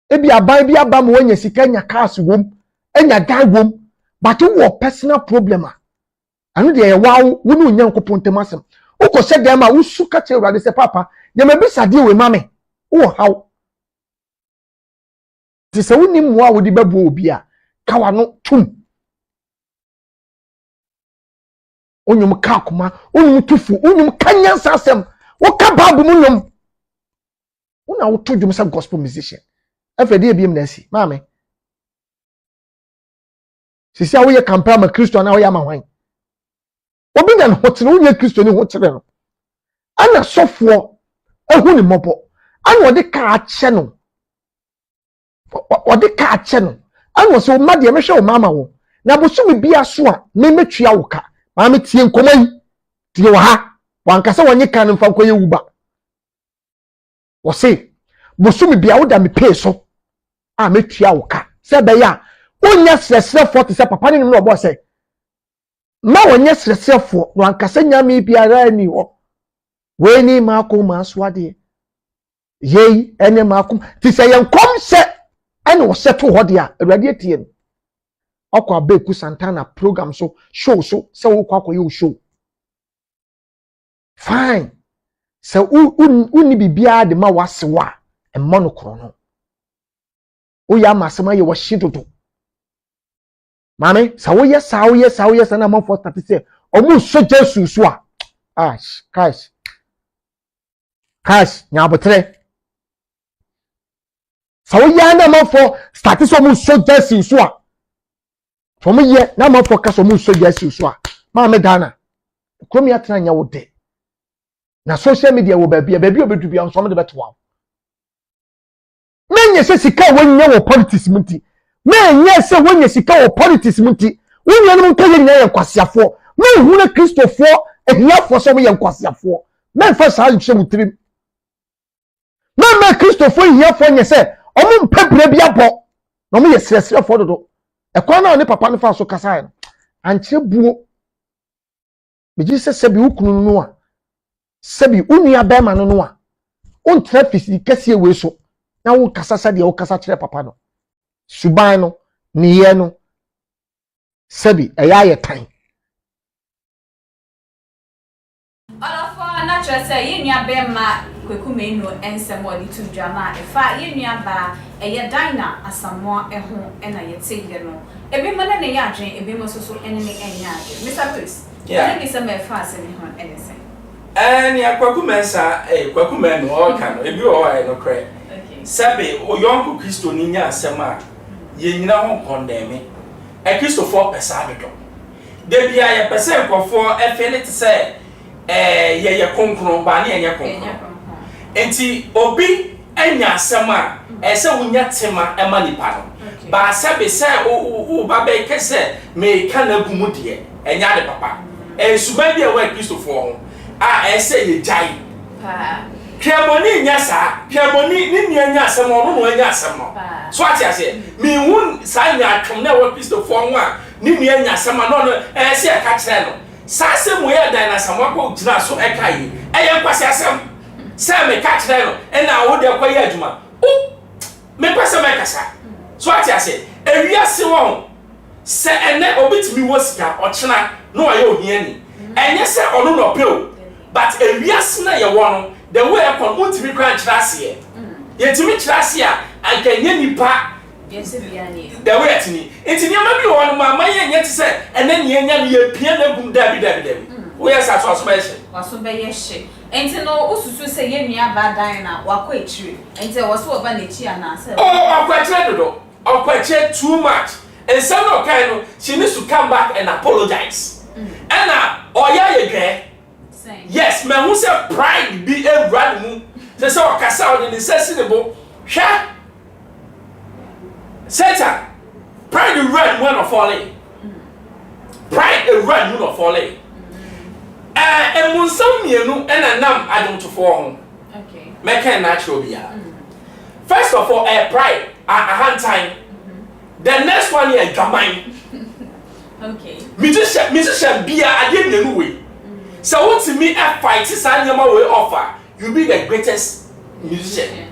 ebia ban bia ba mo wanya sika nya cars wom enya dan wom but wo personal problem a anu de ye wawo woni onyankopon temasem uko se dem a wusu ka kire urade se papa ye mabisa de we mame wo haw ti se woni mo a wodi babu obi a kawa no tum onyum ka akoma onyum tufu onyum kanyansa asem wo ka babu mu nyum una wo to dwum sa gospel musician afede ebiem na asi maame sisi a wo ye campaign ma Kristo na wo ya ma hwan obi na hotere wo ye Kristo ni hotere no ana sofo ehu ni mobo ana odi ka ache no ana so ma de mehwe wo mama wo na bosu bia so a memetua wo ka maame tie nkomai tie wo ha wankasa wonye kan mfa nkoye wuba wo se bosu bia wo da me pay so a metua wo ka se be ya onya sresrefo te se papa ne no obo se ma wonye sresrefo wankasa nyame biara ni ho we ni mako maswade yei ene mako ti se yenkom se ene wo seto ho de a awurade atie no akwa beku Santana program so show so se wo kwa koyo show fine se uni bibia de ma wasewa emmo no kro no o ya masema ye wo hyedodo mame sa wo ye sa na manfo start say omu so Jesus so a cash nya botre sa wo ya na manfo start so omu so Jesus so a from ye na ma focus on so Jesus so a ma me dana kromi atra nya wo de na social media wo baabi obedu bia so me de betwa menye se sika wonye wo politics munti menye se wonye sika wo politics munti wonye no nkaye nya ye kwasiafo me hu na Kristofo ehiafo so ye kwasiafo me fa sa nhwe mutrim me Kristofo ehiafo nye se omo mpebere bia bo na omo ye sresrefo dodo ekwa na ne papa ne fa so kasa no anche buo beji se bi ukunu no a sebi unua bema no a on traffic kase we so na wo kasa sa de wo kasa kire papa no suban no ne ye no sebi eya ye tan Alafo na Cırse yenua bema kwekumenu ensem wodi tu drama efa yenua ba eye dina asamo eho ena yete no ebi mo na ne ya adwen ebi mo so ene ne enya adwen Mr. Chris yeah ni se me fa se ne ho ene se ni akwakumensa kwakumenu o ka no ebi o wa no kre sabe o yonko Kristo ni nya asem a ye nyina ho condemn Kristofo pesa bedo de bia ye pesa nkofo efele te se ye konkron ba ne ye konkron enti obi enya asem a ese wunya tema ema nipa no ba sabe se o ba be kese me kana gumu de enya de papa suba bia wa Kristofo ho a ese ye jai pa Piamoni nyasa, piamoni ni nya asem ono no nya asem no. So ati ase, mi hun sa nya atwom na wa Kristofo ho a ni nya asem no no se e ka kire no. Sa asem we dan na asem akọ gina so e kai. E kwase asem. Sa me ka kire no, e na wo de kwa ye adwuma. O me kwase me kasa. So ati ase, ewiase wo se ene obitimi wo sika ochena no aye ohiani enye se ono no peo but ewiase na ye wo no the way e kon untimi kran kirase ye timi kirase a ankanye nipa yes biani the way atini enti niam bi wo no ma ye nye te se ene ne nya no ye pia na gum dabi wo yes aso aso ba ye waso be ye hye enti no ususu se ye nua ba dan na wakọ echire enti wo so oba na chi ana se akwa chire dodo akwa chire too much and some no kind no she needs to come back and apologize and oya ye dwe yes me who say pride be a brand mu say so kasa o de sensible hwa Satan pride run when of falling pride run when of falling emunsam mienu and nam adonto ho okay make natural bia first of all pride a hand time the next one here gaman okay musician bia ade nenu we so what to me a fight sanyama we offer you be the greatest musician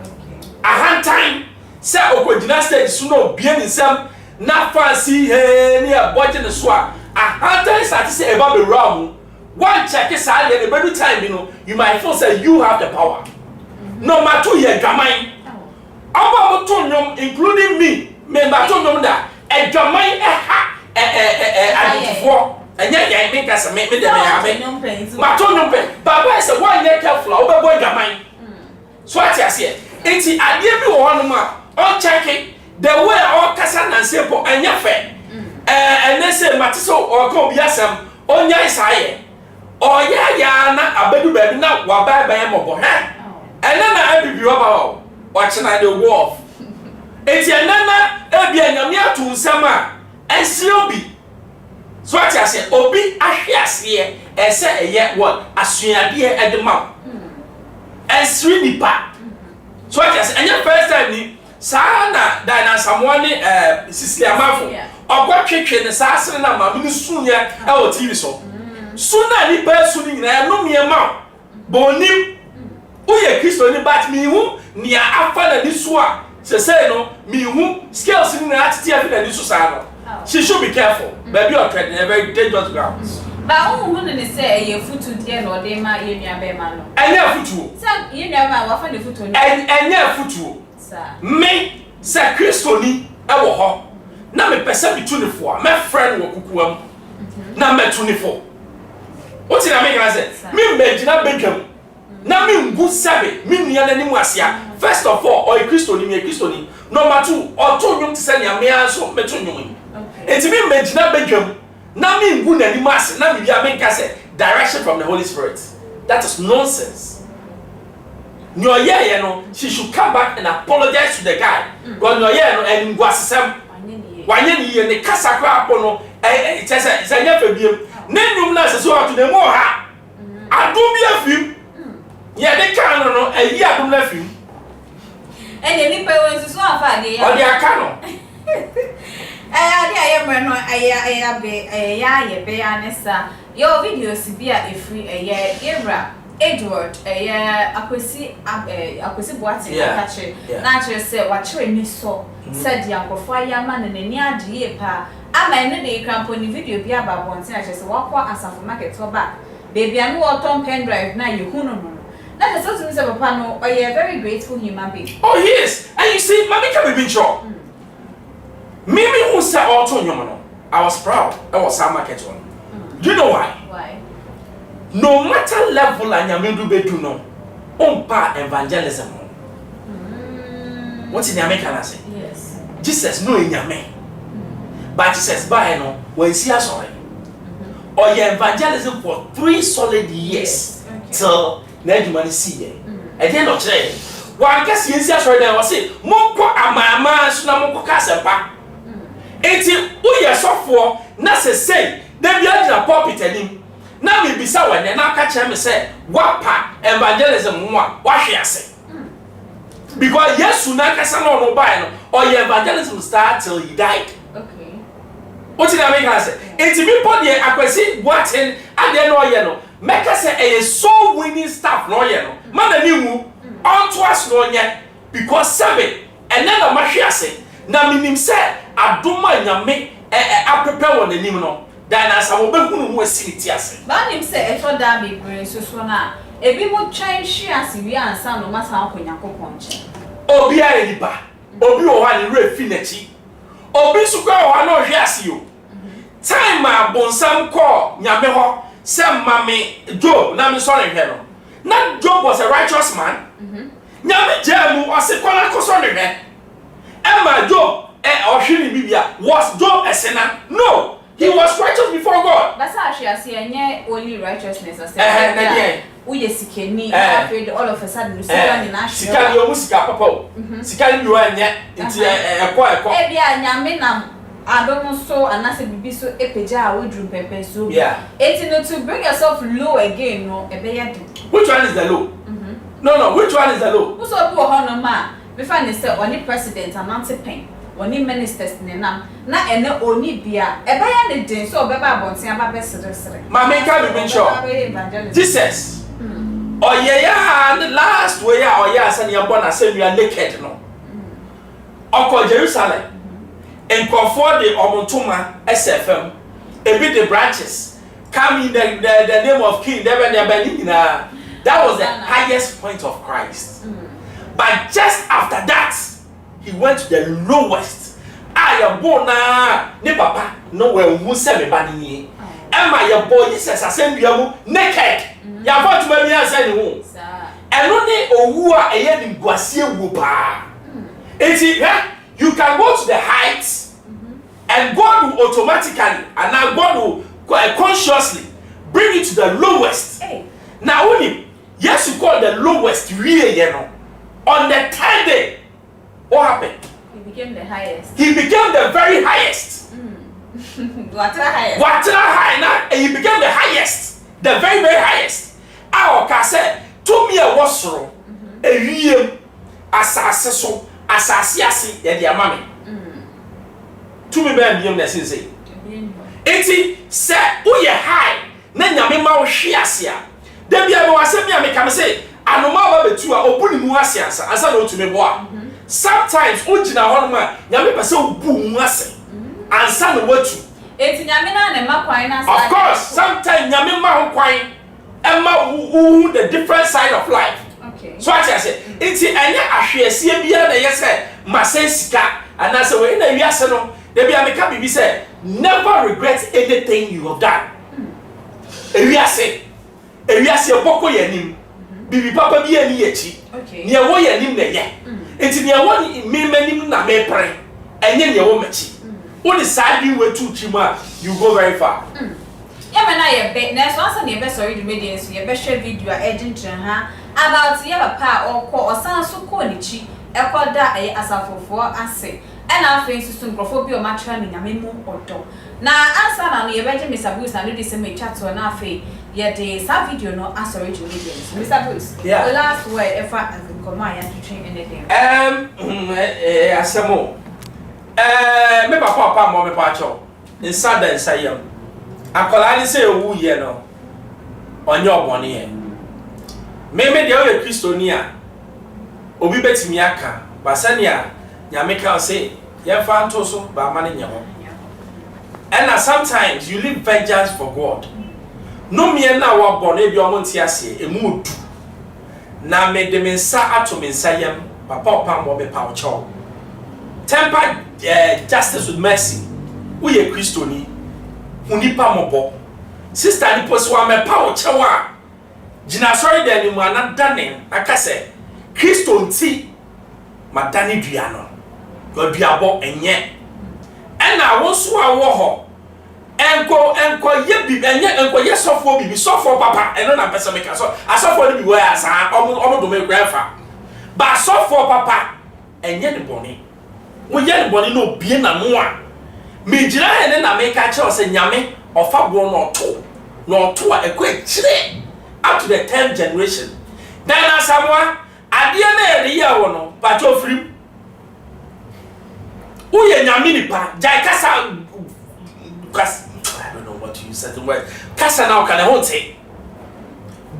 okay a hand time say okodina stage so no bia nsam na fancy he ni a budget ne so a hand time start say eba be ram one check is all the every time you might feel say you have the power no matter you gaman Opambour to nyom including me to nyom da edwaman ha adifo enya yan me kasa me de me ya me ma to nyom pe baba say one year careful obebo edwaman so atiase enti ade bi wo hono ma on check the way all kasa na sepo enya fe ene say matiso o ka obi asem onya isaye oya na abedu baby na wa bye bye mobo he ene na abibi oba watching the wolf. It's a nana, Ebia Yamia to Sama, and Siobi. So I say, Obi, Ashias here, and say a yet what, a swia dear at the mouth. And Sweeney Pat. So I say, and your first time, Sana, Dana, someone, Sister Mafo, or what kitchen, assassin, and Mamma, Sunya, our TV so. Sooner, the person in there, no mere mouth. Bonim. Oye Christo ni bat mi hu ni afa na ni so a se say no mi hu skills ni na atiti afi na ni so sa no she should be careful baby or treading a very dangerous ground ba o hu ne say e futu die no de ma ye nua be ma no enya futu sa ye nua ma wa fa ne futu ni enya futu sa me se Christo ni e wo ho na me pese bi tu ni fo a me friend wo kukuam na me tu ni fo o ti na me ga say me mbegina begam na me ngu sabe me nua na nimu asia first of all o Christo ni number 2 o to nyum tse na me anso me to nyum enti me mbegina bedwam na me ngu na nimu ase na me bia me nka say direction from the Holy Spirit that is nonsense no ye no she should come back and apologize to the guy because no ye no en ngu asesem wanye ni ye ne kasa kwa apo no tse nya fa biem ne nyum na se so ato na mu ha adom bia fim yeah, they can't know a year to left you. And any parents is not funny. Oh, they are cano. I am be honest. Your videos be a free a year era. Edward, a year, akwesi boati catch. Natural say, what you saw, said the uncle fire man and a near dear pa. I'm a day crampon video be about one thing. I just walk Ansah for market to back. Baby, I know Tom pen drive now you no. That is also Mr. Papano, or you're a very grateful human being. Oh, yes. And you see, Mammy can be sure. Mimi who said auto Yomano. I was proud. I was some market one. Do you know why? Why? No matter level and Yamindu Bedu no, pa evangelism. What's in the American say? Yes. Jesus no in Yame. But Jesus by no, when he sees sorry. Or your evangelism for 3 solid years till na edwuma see ye e dey no kire wa kase yensi asori na say monko amama so na monko kasempa enti uye sofo na say na bia na pulpit anim na me bisa wane na ka kire me say wapa evangelism mo a wa hwe ase because yesu na kasa no buy no or your evangelism start till he died. Okay. What did I make her say? Enti me put the akwesi boaten ade no ye no make say a so winning staff no ye no man ani wu on to us no ye because 7 and then the mahwe ase na minim say adoma nyame prepare won anim no dan Ansah wo behunu mu asiniti ase ba nim se eto da bebre so na ebi mo twan hwe ase wi Ansah no masa akonyakopon che obi a nipa obi wo ha ne refi nachi obi su kwa wo na ohwe ase yo time a bonsam call nyame ho se mame Job na me sorry hwe no na Job was a righteous man nyame jamu osekola ko sorry hwe Emma Job ohwe ni bibia was Job a sinner no he was righteous before God but actually ase enye only righteousness ase uye sikeni afraid all of a sudden sika ni na sika yo musika papa o sika ni yo enye nti ekọ e bia nyame na adom so anase bibi so epeja a wodrum pepe so eti no to bring yourself low again no e be yade which one is the low no which one is the low who so bi ho no ma me fa ne say oni president anante pen oni ministers ne nam na ene oni bia e be ya ne den so be ba bonten aba be sere ma me ka be sure Jesus oh yeah the last way oh yeah say you born as you are naked no oko Jerusalem en comfort the omontoma SFM e be the branches come in the name of King that was the highest point of Christ but just after that he went to the lowest I am born ne papa no we hu se me ba ni Emma your boy Jesus asembia mu naked ya fot ma mi ansa ni hu eno ni owu a eye ni guase ewu pa eti you can go to the heights and God will automatically and now God will consciously bring you to the lowest now only yes you call the lowest really you know on the third day what happened he became the highest he became the very highest what high now and he became the highest the very highest our kase to me a wasoro ewiem asase so asase ase ye de amame to me be biem na sinse enti se uye high na nyame ma wo hwe ase a da bia me wasem ya me kam se anoma ba betu a obuni mu ase ansa na otu me bo a sometimes ojina ho no ma nyame pese obu mu ase ansa na watu enti nyame na na ma kwan na of course sometimes nyame ma ho kwan emma who the different side of life okay so I say enti enye ahweasie bia na yese masensika anasa we na wiase no da bia me ka bibi say never regret anything you have done ewiase boko yanim bibi papa bi ani yachi ne wo yanim na ye enti ne wo me manim na me pre enye ne wo machi wo the side you were too chima you go very far yeah me na ye be na so asa ne be sorry the media so ye be share video a ejintre ha about ye papa okọ osan so ko ni chi ekoda asafofo ase ena afen susu nkrofo bi o ma tra ni nyame mu odo na Ansah na no ye beje Mr. Bruce na no dey say me chat to na afen ye dey sa video no asori to media Mr. Bruce the last word ever as in command ya to train anything asemo me papa mo me pa cho nsa da nsa yam akola ni say ewu ye no onye obone ye me de o ye Kristoni a obi betimi aka basania nyame ka say ye fa nto so ba ma ne nyawo and sometimes you leave vengeance for God no me na wa bone bi omo nti ase emu odu na me de me nsa ato me nsa yam papa Opambour be pa cho temper justice with mercy we ye Kristoni hunipa mobo sister ni poswa me pa o chewa gina sorry de ni mu anadane akase Kristo nti madani dua no duabo enye ena wonso awo ho enko ye bi enye enko ye sofo bibi sofo papa eno na pese me ka so asofo ni bi wa asa omo do me grafa ba sofo papa enye de boni wo ye de boni no bie na no a me gira ene na me ka che o se nyame ofa bo no to a ekwa chire up to the 10th generation then asamwa ade na ye ye wo no ba cho firi uye nyame nipa jai kasa I don't know what to use certain words kasa now can I say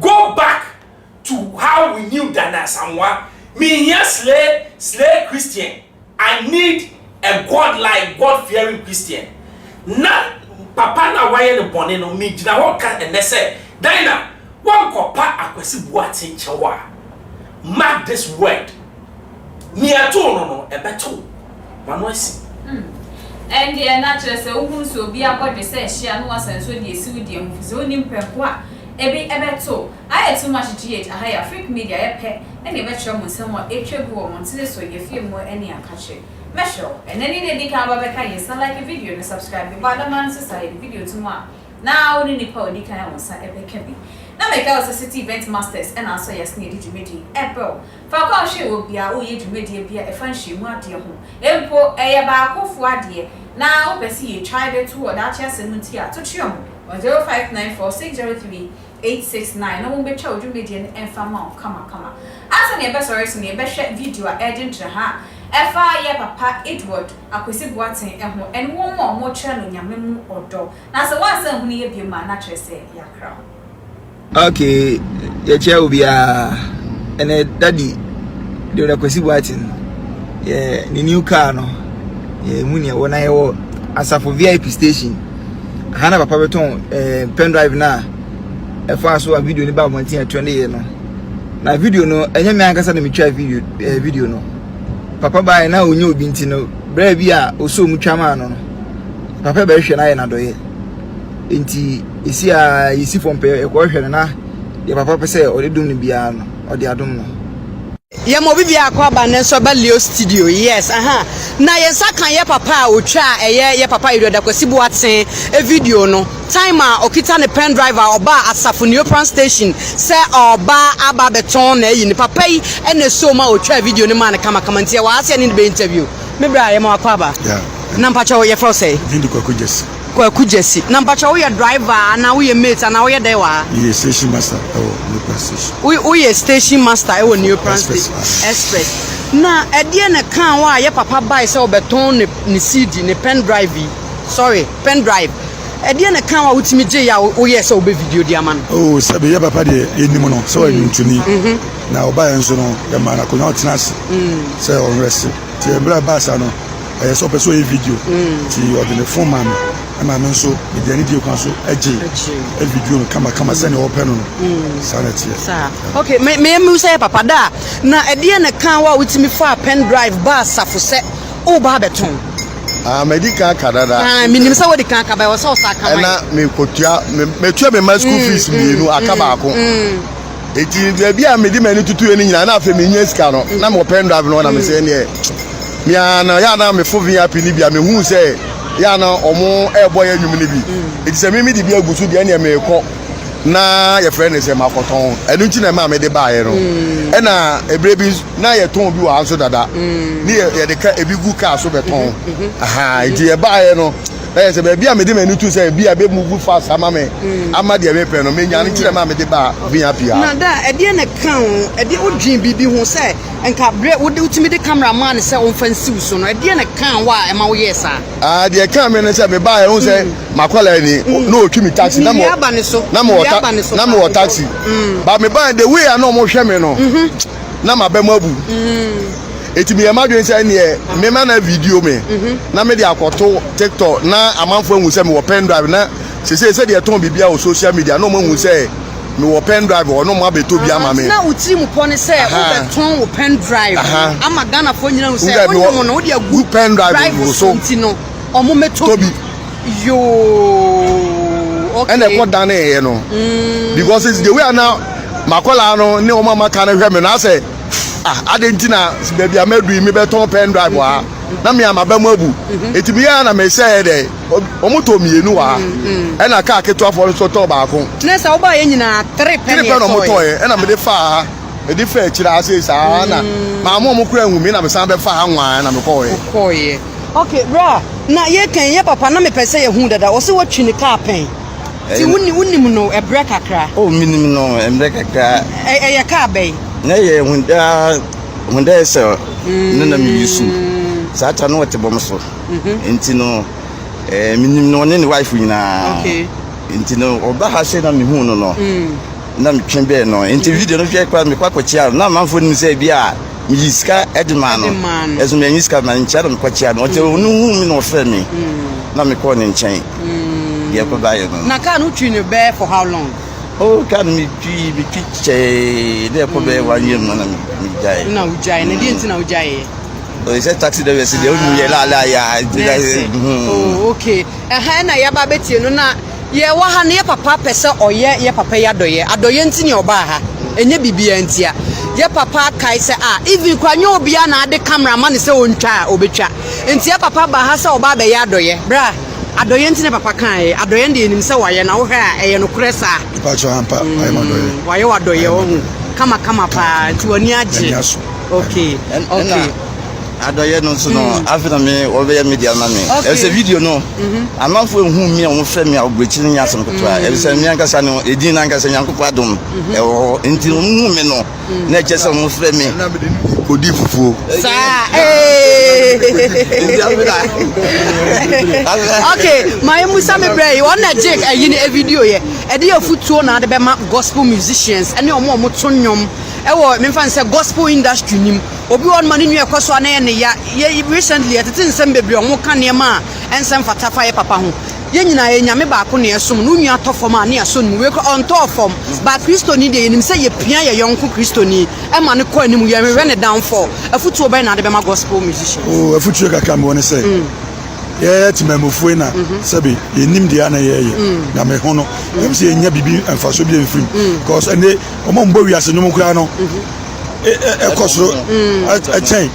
go back to how we knew that asamwa me here slay Christian I need a God-like, God-fearing Christian. Na papa na waye ne bone no me gina ho ka ene se Dina one kopa akwesi buate nchewa. Mark this word. Ni ato no ebeto. Mano asi. And the natural say who so be about the say share no asan so the esi with the mfuzo oni mpempo a ebeto. I too much GH a high Afric Media epe and the metro mo nsem a etwebu o montile so ye fie mo ani akache. Mesho and any day can baba can you like a video and subscribe but the man society video tomorrow. Now only the power can on sa epe kebi. Na make us city event masters and also yes need Jumedi April. For call she will be a Jumedi be a fancy more dear home. Empo a baako for dear. Now Bessie tried it to that chess and Mutia to Chiom 0594603869. No one be told Jumedian and Fama come. As an episode in a best video agent to her. F.I. Papa Edward, akwesi buaten and one more channel nyamemu odo. Na so one son huni be man na Cırse yakra. Okay, your chair will be and a daddy. The akwesi buaten. Yeah, the new car no. Yeah, munia when I go Ansah for VIP station. Hana papa beton pen drive na. E fa so a video ni ba montin 20 year no. Na video no enye me ankasa na me try video no. Papa by na onye obi nti no bra bia oso mu twama no papa ba hwe na ye na doye enti isi a isi fompe e ko hwe na ye papa pese o de dum ni bia no o de adum no ye mo bibia akwa ba ne so ba Leo studio yes na ye sakan ye papa o twa ye papa iroda kwasi buaten e video no time a okita ne pen driver oba asafo neopran station se oba aba beton na yi ni papa yi ene so ma o twa video ne ma ne kama ntia wa ase ne be interview me bra ye mo akwa ba yeah na mpacha wo ye for say vindi kwa Cırse na mpacha wo ye driver na wo ye mate na wo ye dewa ye station master neopran station wo ye station master e wo neopran station express na edie ne kan wa ye papa buy se obeton ne CD ne pen drive edie ne kan wa utimi je ya wo ye se obe video dia man oh sabe ye papa de enim no so enuntuni na oba enso no ye ma na konya otenase se on rest ti embra basa no e so person e video ti o de ne phone man ama me nso me de ani die kwan so age e video no kama se ne open no sanity okay me say papa da na edie ne kan wa utimi fa pen drive ba safo se o ba beton medical kadada minim se wodi kan kaba wo so saka na me kotua me tua me my school fees mienu akaba ako eti de bia me di mani tutu eni nyina na afa me nya sika no na me pen drive no na me se ne me ana ya na me fo VIP ni bia me hu se ya na omo ebo ya nwum ni bi eti se me di bia gusu de ne me ko na ye friend se makoton enu nti na ma me de ba ye no e na ebre bi na ye ton bi wa anso dada ni ye de ka ebi gu ka so beton eti ye ba ye no na se be bia me de manu tu se bia be move fast ama me ama de me pe no me nya nti na ma me de ba VIP a na da e de ne kan e de odwin bibi hu se enka bre wo de utimi de cameraman se on fancy so no e de ne kan wa e ma wo yes de kan me ne se me ba ye hu se makola ni no otwimi taxi na mo na mo taxi ba me ba the way na mo hwe me no na ma be mo abu eti me ma dwen se ne me ma na video me na me de akoto TikTok na amanfo hu se me wo pen drive na se de ton bibia o social media no mo hu se me wo pen drive o no mo abeto bia ma me na uti mu pone se wo beton wo pen drive ama Ghana fo nyina hu se wo no wo de agu pen drive so no omo metobi yo okay and e ko dan e no because it's the way now makola no ne o mama kan hwe me na say adentina baby amadu mi beton pen drive wa na me amaba mu abu etimi ya na me say dey omoto mienu wa e na ka keto afo so to ba ko na say oba ye nyina 3 pen no moto e na me de fa e di fa kira ase sa na ma mo kura hu mi na me san be fa anwa na me ko ye okay bra na ye kan ye papa na me pese ye hu dada o se watwi ni car pen ti wonni mu no e break akra oh minimum no e break akra ye car bay na ye hunda se na me yusu sa ta no wote bom so enti no minimum no ne wife nyina okay enti no oba ha se na me hu no na me twen be no enti video no hwe kwa me kwa chia na manfo nim se bia Miska Edman, as Meniska Manchadam Quachian, or no friend na me call in chain. Yeah, provide. Na can you bear for how long? Oh, can me be pitch there for 1 year, man. No, Jay, and didn't know Jay. Oh, is that taxi the rest of the oh, okay. A hand I have a bet you know. Ye wa ha ne papa pese oye ye papa ya doye adoye ntini oba ha enye bibia ntia ye papa kai se even kwanye obia na ade cameraman se ontwa obetwa ntia papa ba ha se oba be ya doye bra adoye ntini papa kan adoye ndi enim se waye na wo ha eye no kresa pa cho ampa ai ma doye waye wa doye wo kama pa ti woni age okay okay adoye no so no afina me Afric Media na me e se video no amafo ehu mi o fe mi obrechi nya asem kotwa e se mi anka sa no edin na anka sa nyankopɔ adom e wo enti hu mi no na eche se mo fe mi kodi fufuo sa okay my musa me bray won na jig ayi ni video ye e de afutuo na de be ma gospel musicians ene omo to nnwom ewo me fan say gospel industry nim obi won mani nwe ekoso na ye ya recently atete nsem bebre omo ka ne ma ensem fatafa ye papa ho ye nyina ye nyame ba ko ne esom no nua tofom a ne aso nu we ko on tofom ba kristo ni de nim say ye pia ye yonko kristo ni e ma ne ko anim ye me ne downfall afutuo be na de be ma gospel musicians oh afutuo kaka me won say ye timamofo na sabi enim dia na ye na me ho no em say enya bibi emfaso bi enfrim because ene omo mbo wi ase nyom kura no ekoso a chain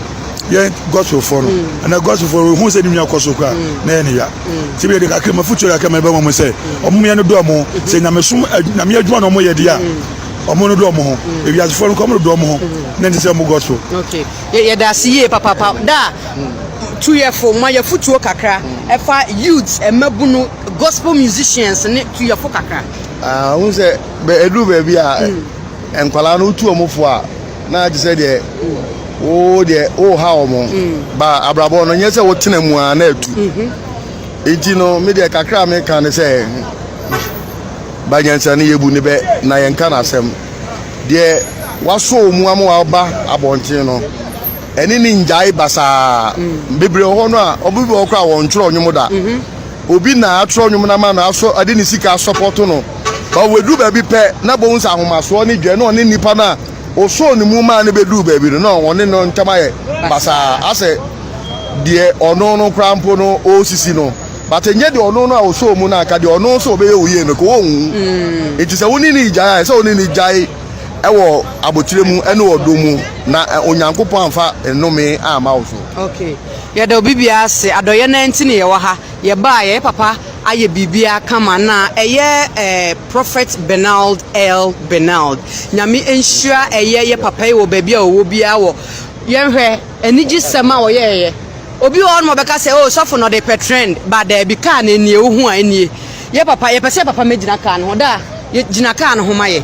ye gospel for no and gospel for who say nim yakoso kura na ye ne ya tibe de kakra mafutuo kaka me be mo say omo me no do mo say na me sum na me adwuma no mo ye dia omo no do mo ho e wi ase for no ko mo do mo ho na ndi say mo gospel okay ye da siye papa da 2 year for my futuo kakra efa youths emabunu gospel musicians ne 2 year for kakra who say be edu be bia enkwala no tu omofo a na je say de o ha omo ba abrabo no nye say wo tena mu a na atu enti no me de kakra me kan ne say ba nyansa ne yebu ne be na yenka na asem de waso mu amwa ba abontin no eni ni njai basa bebre ho no a obibi okwa won twro onwum da obi na atro onwum na ma na aso ade ni sika support no ba wedu ba bi pe na bo nsa ahomaso ni dwe no ne nipa na oso ni mu ma ne bedu ba bi no won ne no ntama ye basa ase de ono no krampo no osisi no but enye de ono no a oso mu na aka de ono so be ye oye no ko won enti se woni ni jai se woni ni jai ewo abotiremu ene odomu na onyankopon amfa enome ama wo so okay ye da bibia ase adoye na ntine ye wa ha ye ba ye papa aye bibia kama na eye prophet Bernard L Bernard nyame enhua eye ye papa ye wo babia wo bia wo ye hwe enigi sema wo ye obi won mo beka say oh sofo no de petrend ba da bi ka na enie wo hu a enie ye papa ye pese papa megina ka no da ye gina ka no ho maye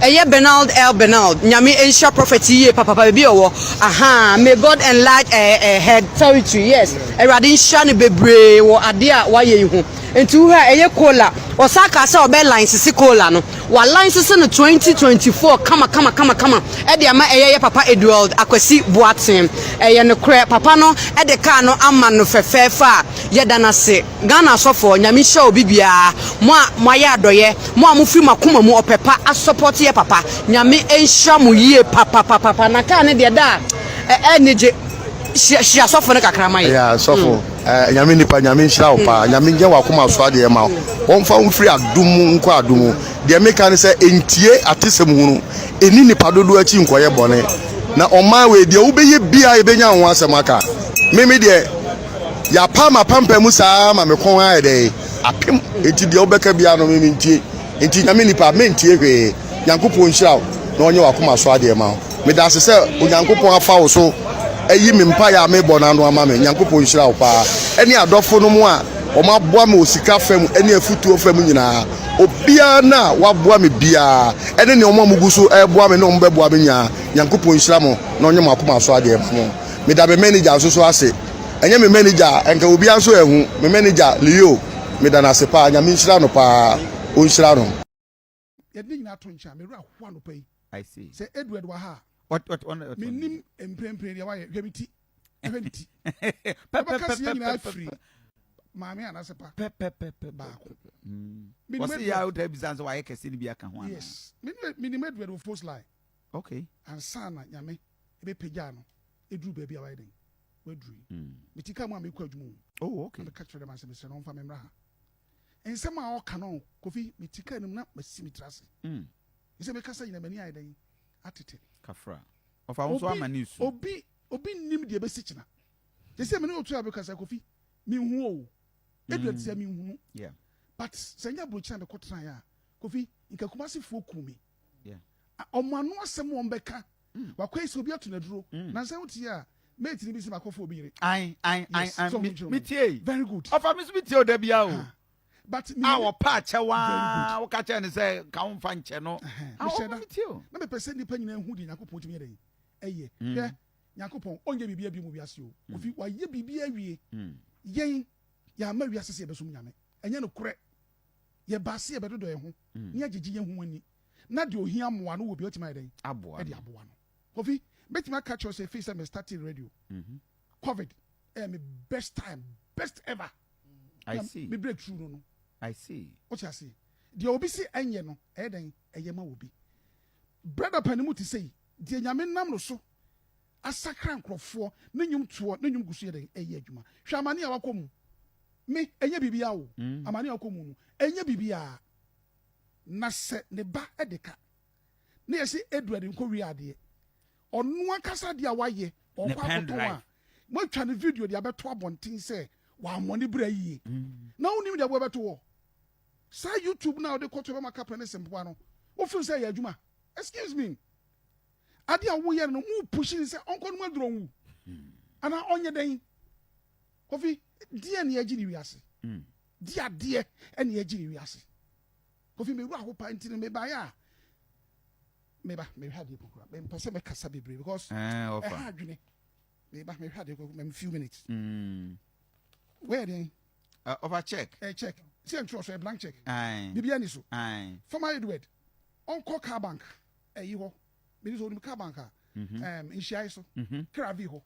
eye Bernard L Bernard nyame ensure prophet ye papa baby owo aha may God enlarge head territory yes erade nsha ne bebre wo ade a waye hu enti ha eye cola osaka se obe line sisi cola no wa line sisi no 2024 kama e de ama eye papa Edward akwasi boaten eye ne kre papa no e de ka no ama no fefefa ye dana se Ghana sofo nyame sha obibia mo ya adoye mo amufiri makoma mu opepa asupport ye papa nyame ensha mu yie papa na ka ne de da enije shia sofo ne kakra mai ya sofo nyame nipa nyame nhyira wo pa nyame nje wakoma so ade ma wonfa wonfiri adumu nko adumu de meka ne se entie atesem hunu eni nipa dodo achi nkoye bone na oma we de wo beye bia e benya ho asem aka meme de ya pa ma pampa mu saa ma me kon aye de apem enti de obeka bia no meme ntie enti nyame nipa mentie hwe yankopon nhyira na onye wakoma so ade ma me da se onyankopon afa wo so eyi me mpa ya me bona no ama me nyankopon nhyira wo pa eni adofo no mu a o ma boa me osika fam eni afutuo fam nyina obia na waboa me bia eni ne o ma muguso boa me no mbe boa me nya nyankopon nhyira mo na onye makoma so ade mo me da be manager so ase enye me manager enka obia so ehu me manager Leo me da na se pa nya me nhyira no pa o nhyira no ye de nyina to ncha me ra hwa no pai I see say Edward wa ha What? Minim emprempre dia why hwemiti. Hwemiti. Papa kasi nyina free. Maame anasepa. Baako. What's the out there business why kesi ni bia ka ho ana? Yes. Minim edward of first line. Okay. Ansah na nyame ebe pagya no. Edru baabi a why den. Wedru. Mitika mu amekwa adwuma. Oh, okay. Me catch them as me say no fa memra ha. Ensem a o kanon Kofi mitika nim na masimitrase. Ise me kasa nyina mani ayden atete. Kafra. Of our own manis. Obi nim de besi china. They say me no otu abekasa Kofi mi hu o. Edward say mi hu. Yeah. But senya brocha me kotran ya. Kofi nka kumasi fo kumi. Yeah. Omanu asem won beka. Wakwa ise obi ato na duro. Na say wuti ya mate ni bi se makofo obi yire. Metie. Very good. Of am metie o da bia o. But me our patch wa wo ka che ne say ka won fa nche no. Metie o. Na me person ni pa nyina hu di Yakobon tumi yire. Eye. Hwe Yakobon onye bibia bi mu biase o. Ofi wa ye bibia wie. Yen ya ma wiase se be so nyame. Enye no kure. Ye baase ye bedodo ye ho. Ni agigi ye hu ani. Na de ohia moa no wo bi otima yire. Aboa. E de aboa no. Ofi betima catch us say face me starting radio. COVID. Me best time, best ever. I see. Me breakthrough no. I see. What you see? The obi si enye no, den eye ma obi. Brother Panimu ti say, the nyame nam no so. Asakra nkrofo, ne nyum tuo, ne nyum gusu ye den eye adwuma. Hwa amane a wakomu. Me enye bibia wo. Amane a wakomu no. Enye bibia. Na se ne ba edeka. Ne ye se Edward nko wi ade. Onu akasa de a waye, okwa akoto a. Mo twa ne video de abeto abontin say, wa money bra yie. Na unim de abeto wo. Say YouTube now de koto be maka pene sempo no. Wo feel say ya adwuma. Excuse me. Ade a wo ye no mu pushing say onko no aduro wu. Ana onye den. Kofi die na agi ni wiase. Dia de ene agi ni wiase. Kofi me ru akopa ntine me ba ya. Me had the program. Me pese me kasa bebre because had you me had a few minutes. Where then? Over check. Check. See and trust a blank check. Aye. Bibiani so. Aye. From my Edward. Uncle car bank. You ho. Me so car bank. In Shiaiso. Kravi ho.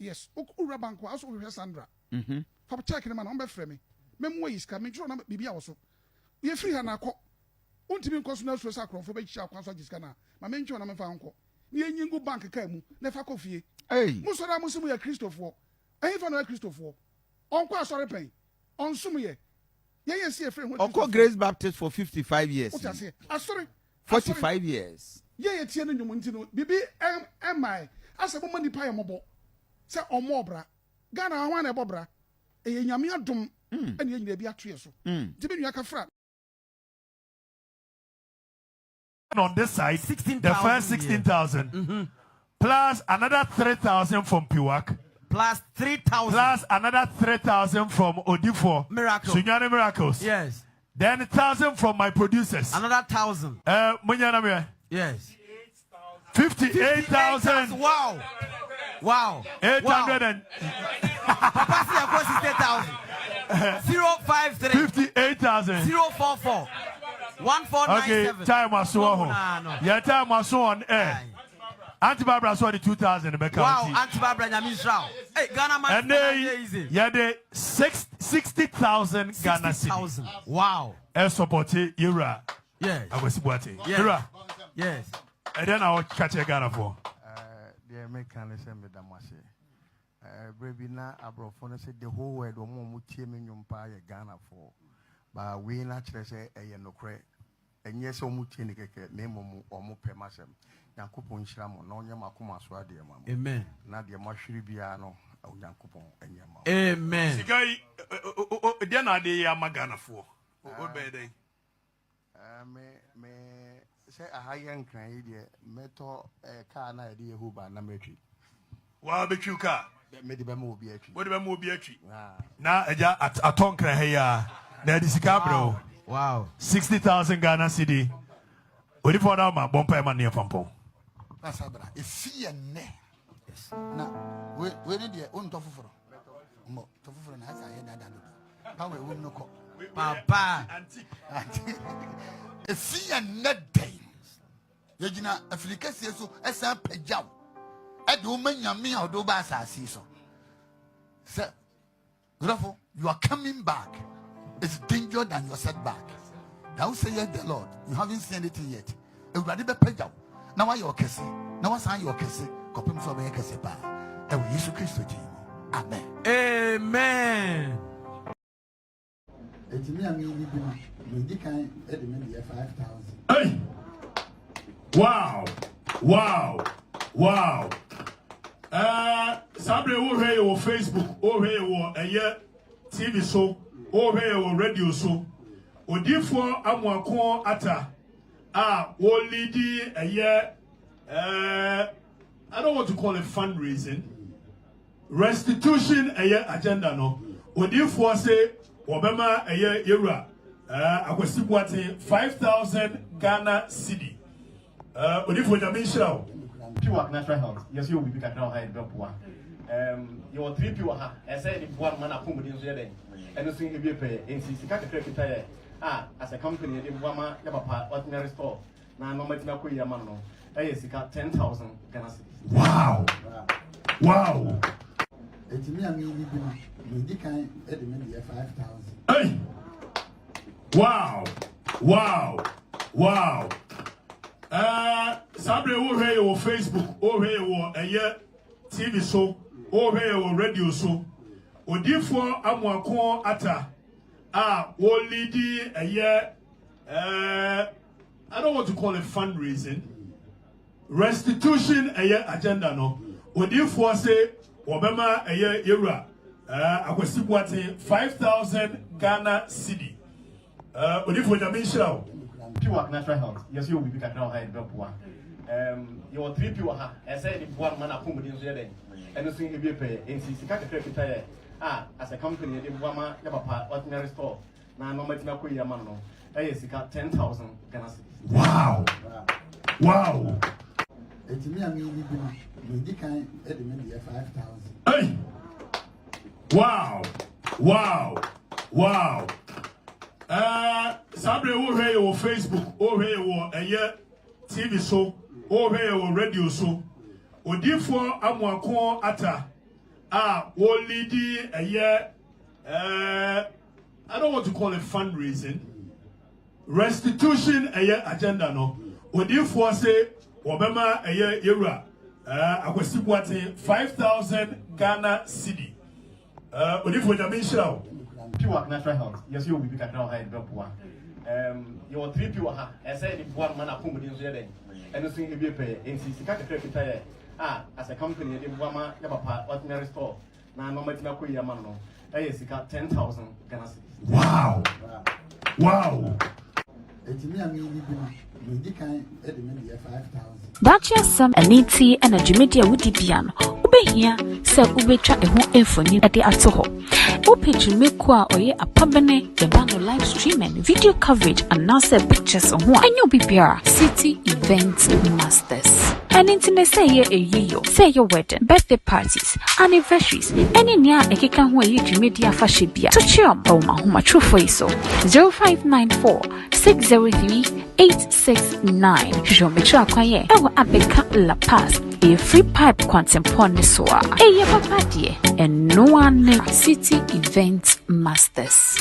Yes. Ura bank also with Sandra. For checking man on be frame me. Memo is coming. Sure na bibia also. You free na ko. Untimi nkoso na so sakro fo be chia kwaso jiska na ma me ntwe na me fa nko ni enyingu bank ka mu na fa kofie muso na musumu ya Christopher ehin fa na Christopher onko asore pen onsum ye ye see free ho onko Grace Baptist for 55 years what you say asore 45 years ye tie no nwum ntino bibi mai asebo mani pa ye mobo se omobra Ghana ho na ebobra e nyame adom ene ye nyina bi atoe so tibi nua ka fra. On this side, 16, the first 16,000 plus another 3,000 from Piwak, plus 3,000 plus another 3,000 from Odifo Miracle. Sunyani Miracles. Yes. Then 1,000 from my producers. Another 1,000. Munyana. Yes. 58,000. Wow. Wow. 800 and Papa see across 68,000. 053. 58,000. 044. 1497. Okay, time was so on. Yeah, time was so on air. Auntie Barbara saw the 2,000 in the county. Wow, Auntie Barbara Nyamisrao. Hey, Ghana man. And they, yeah, they 60,000 Ghana cedis. Wow. And supported Ira. Yes. I was supporting Ira. Yes. And then I will catch a Ghana for. The American send me Damasi. Baby, now Abrofone said the whole world will move in Ghana for. But we naturally say a yenokre, and yes, Omutin name or Mupemasem, Yankupon Shamo, no Yamakuma Swadi, amen. Nadia Mashribiano, or Yankupon and Yama. Amen. Then I did Yamagana for. What day? Me say a high young Canadian, metal car idea who by Nametri. Well, bet you car. Maybe will be a tree. What about be a tree? Now, a tongue here. That is Cabro. Wow. 60,000 Ghana cedi. What if I know my bumper man near Pampo? That's a bra. If she and ne. Yes. Now, we need your own tofu for. Mo tofu for an answer. I had that. How we will no call. Papa. If she and net days. Yegina Africa says so as a pejam. I do many or do bass as so. Sir, therefore, you are coming back. It's danger than your setback. Now say the Lord, you haven't seen anything yet. Everybody be pejam. Now I your kissing. Now I sign your kissing. Copy for me kissing. And we use Christ. Amen. Amen. It's me and you can edit 5,000. Hey! Wow! Wow! Wow! Sabre over here on Facebook, over here on TV so, over here on radio so. Odifo amwako ata lady I don't want to call it fundraising. Restitution agenda no. Odifo say Obama yura akwesibuate 5,000 Ghana cedi. Odifo Jamisha. Pure natural health. Yes, you will be cut now high drop one. You are 3 pure. I said if one man up with you and the thing you pay in Sika as a company, if one man ordinary store. Now, no matter what you man, I got 10,000 Ghana cedis. Wow! Wow! It's me and you can edit 5,000. Hey! Wow! Wow! Wow! Sabre over here on Facebook, over here on TV so, over here on radio so. Odifo amwako ata lady I don't want to call it fundraising. Restitution agenda no. Odifo say Obama yura akwesibuate 5,000 Ghana cedi. Odifo Jamisha. Pure natural health. Yes, you will be cut now high drop one. You are 3 pure. I said if one man up with you and the thing you pay in Sika as a company, if one man ordinary store. Now, no matter what you man, I got 10,000 Ghana cedis. Wow! Wow! It's me and you can edit 5,000. Hey! Wow! Wow! Wow! Sabre over here on Facebook, over here on TV so, over here on radio so. Odifo amwako ata lady I don't want to call it fundraising. Restitution agenda no. Odifo say Obama yura akwesibuate 5,000 Ghana cedi. Odifo Jamisha. Pure natural health. Yes, you will be cut now high drop one. You are 3 pure. I said if one man up with you and the thing you pay in Sika as a company, if one man ordinary store. Now, no matter what you man, I got 10,000 Ghana cedis. Wow! Wow! It's me and you can edit 5,000. That's some Aniti and Africmedia with the piano. Here, so we try a home infony at the Atoho. Opambour Mekwa or a Pabane, the band live streaming, video coverage, and Ansah pictures on one. And you'll be City Event Masters. And internet say say your wedding, birthday parties, anniversaries, any near a kikan who you media fashibia. To chum, oh my home, true for you so 0594 603 869. Show me try quiet. I will abeka La Paz. A free pipe quantum pon soa. A papa dear, and no one City Event Masters.